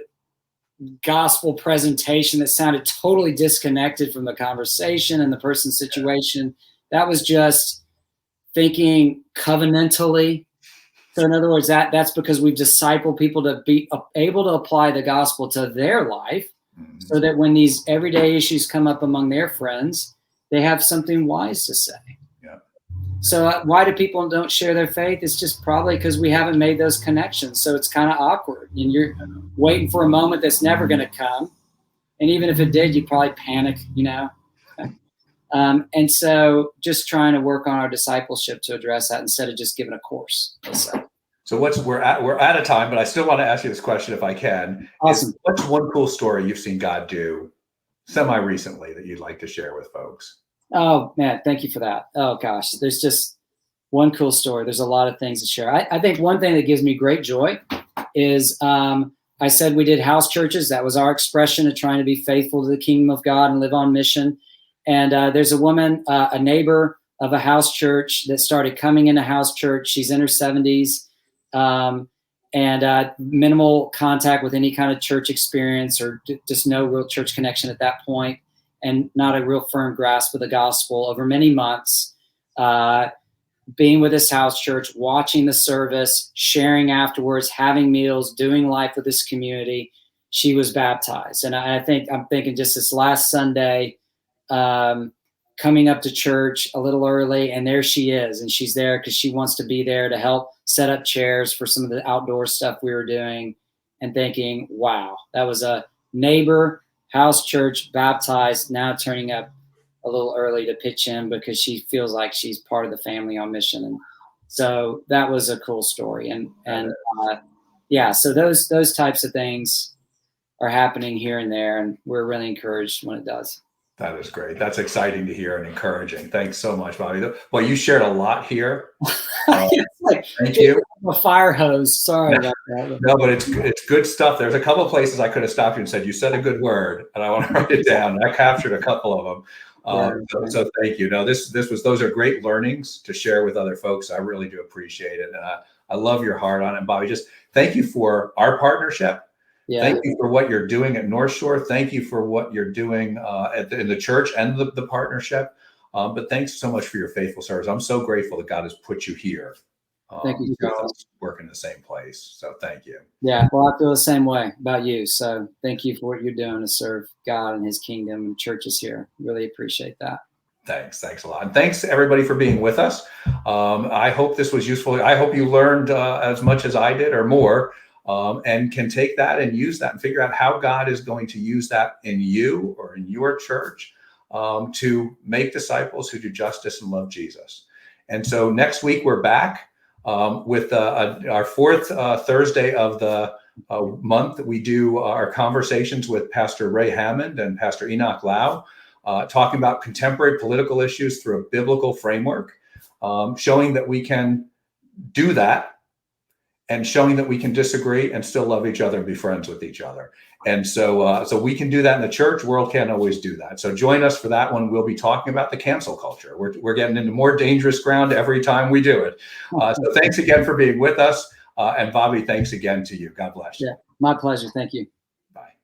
Speaker 2: gospel presentation that sounded totally disconnected from the conversation and the person's situation. That was just thinking covenantally. So in other words, that's because we've discipled people to be able to apply the gospel to their life, so that when these everyday issues come up among their friends, they have something wise to say. Yeah. So why do people don't share their faith? It's just probably because we haven't made those connections. So it's kind of awkward, and you're waiting for a moment that's never going to come. And even if it did, you'd probably panic, And so just trying to work on our discipleship to address that instead of just giving a course.
Speaker 1: So we're out of time, but I still want to ask you this question if I can.
Speaker 2: Awesome.
Speaker 1: What's one cool story you've seen God do semi-recently that you'd like to share with folks?
Speaker 2: Oh man, thank you for that. Oh gosh, there's just one cool story. There's a lot of things to share. I think one thing that gives me great joy is I said we did house churches. That was our expression of trying to be faithful to the kingdom of God and live on mission. And there's a woman, a neighbor of a house church that started coming into house church. She's in her 70s. And minimal contact with any kind of church experience or just no real church connection at that point, and not a real firm grasp of the gospel over many months, being with this house church, watching the service, sharing afterwards, having meals, doing life with this community. She was baptized. And I'm thinking just this last Sunday, coming up to church a little early, and there she is, and she's there because she wants to be there to help set up chairs for some of the outdoor stuff we were doing, and thinking, wow, that was a neighbor, house church, baptized, now turning up a little early to pitch in because she feels like she's part of the family on mission. And so that was a cool story. So those types of things are happening here and there, and we're really encouraged when it does.
Speaker 1: That is great. That's exciting to hear and encouraging. Thanks so much, Bobby. Well, you shared a lot here. Thank you.
Speaker 2: A fire hose. Sorry about that.
Speaker 1: No, but it's good stuff. There's a couple of places I could have stopped you and said, you said a good word, and I want to write it down. I captured a couple of them. So thank you. No, those are great learnings to share with other folks. I really do appreciate it. And I love your heart on it. Bobby, just thank you for our partnership. Yeah. Thank you for what you're doing at North Shore. Thank you for what you're doing in the church and the partnership. But thanks so much for your faithful service. I'm so grateful that God has put you here.
Speaker 2: Thank you.
Speaker 1: Work in the same place. So thank you.
Speaker 2: Yeah, well, I feel the same way about you. So thank you for what you're doing to serve God and his kingdom and churches here. Really appreciate that.
Speaker 1: Thanks a lot. And thanks everybody for being with us. I hope this was useful. I hope you learned as much as I did or more. And can take that and use that and figure out how God is going to use that in you or in your church to make disciples who do justice and love Jesus. And so next week we're back with our fourth Thursday of the month. We do our conversations with Pastor Ray Hammond and Pastor Enoch Lau, talking about contemporary political issues through a biblical framework, showing that we can do that and showing that we can disagree and still love each other and be friends with each other. And so we can do that in the church. World can't always do that. So join us for that one. We'll be talking about the cancel culture. We're getting into more dangerous ground every time we do it. So thanks again for being with us. And Bobby, thanks again to you. God bless.
Speaker 2: Yeah, my pleasure. Thank you.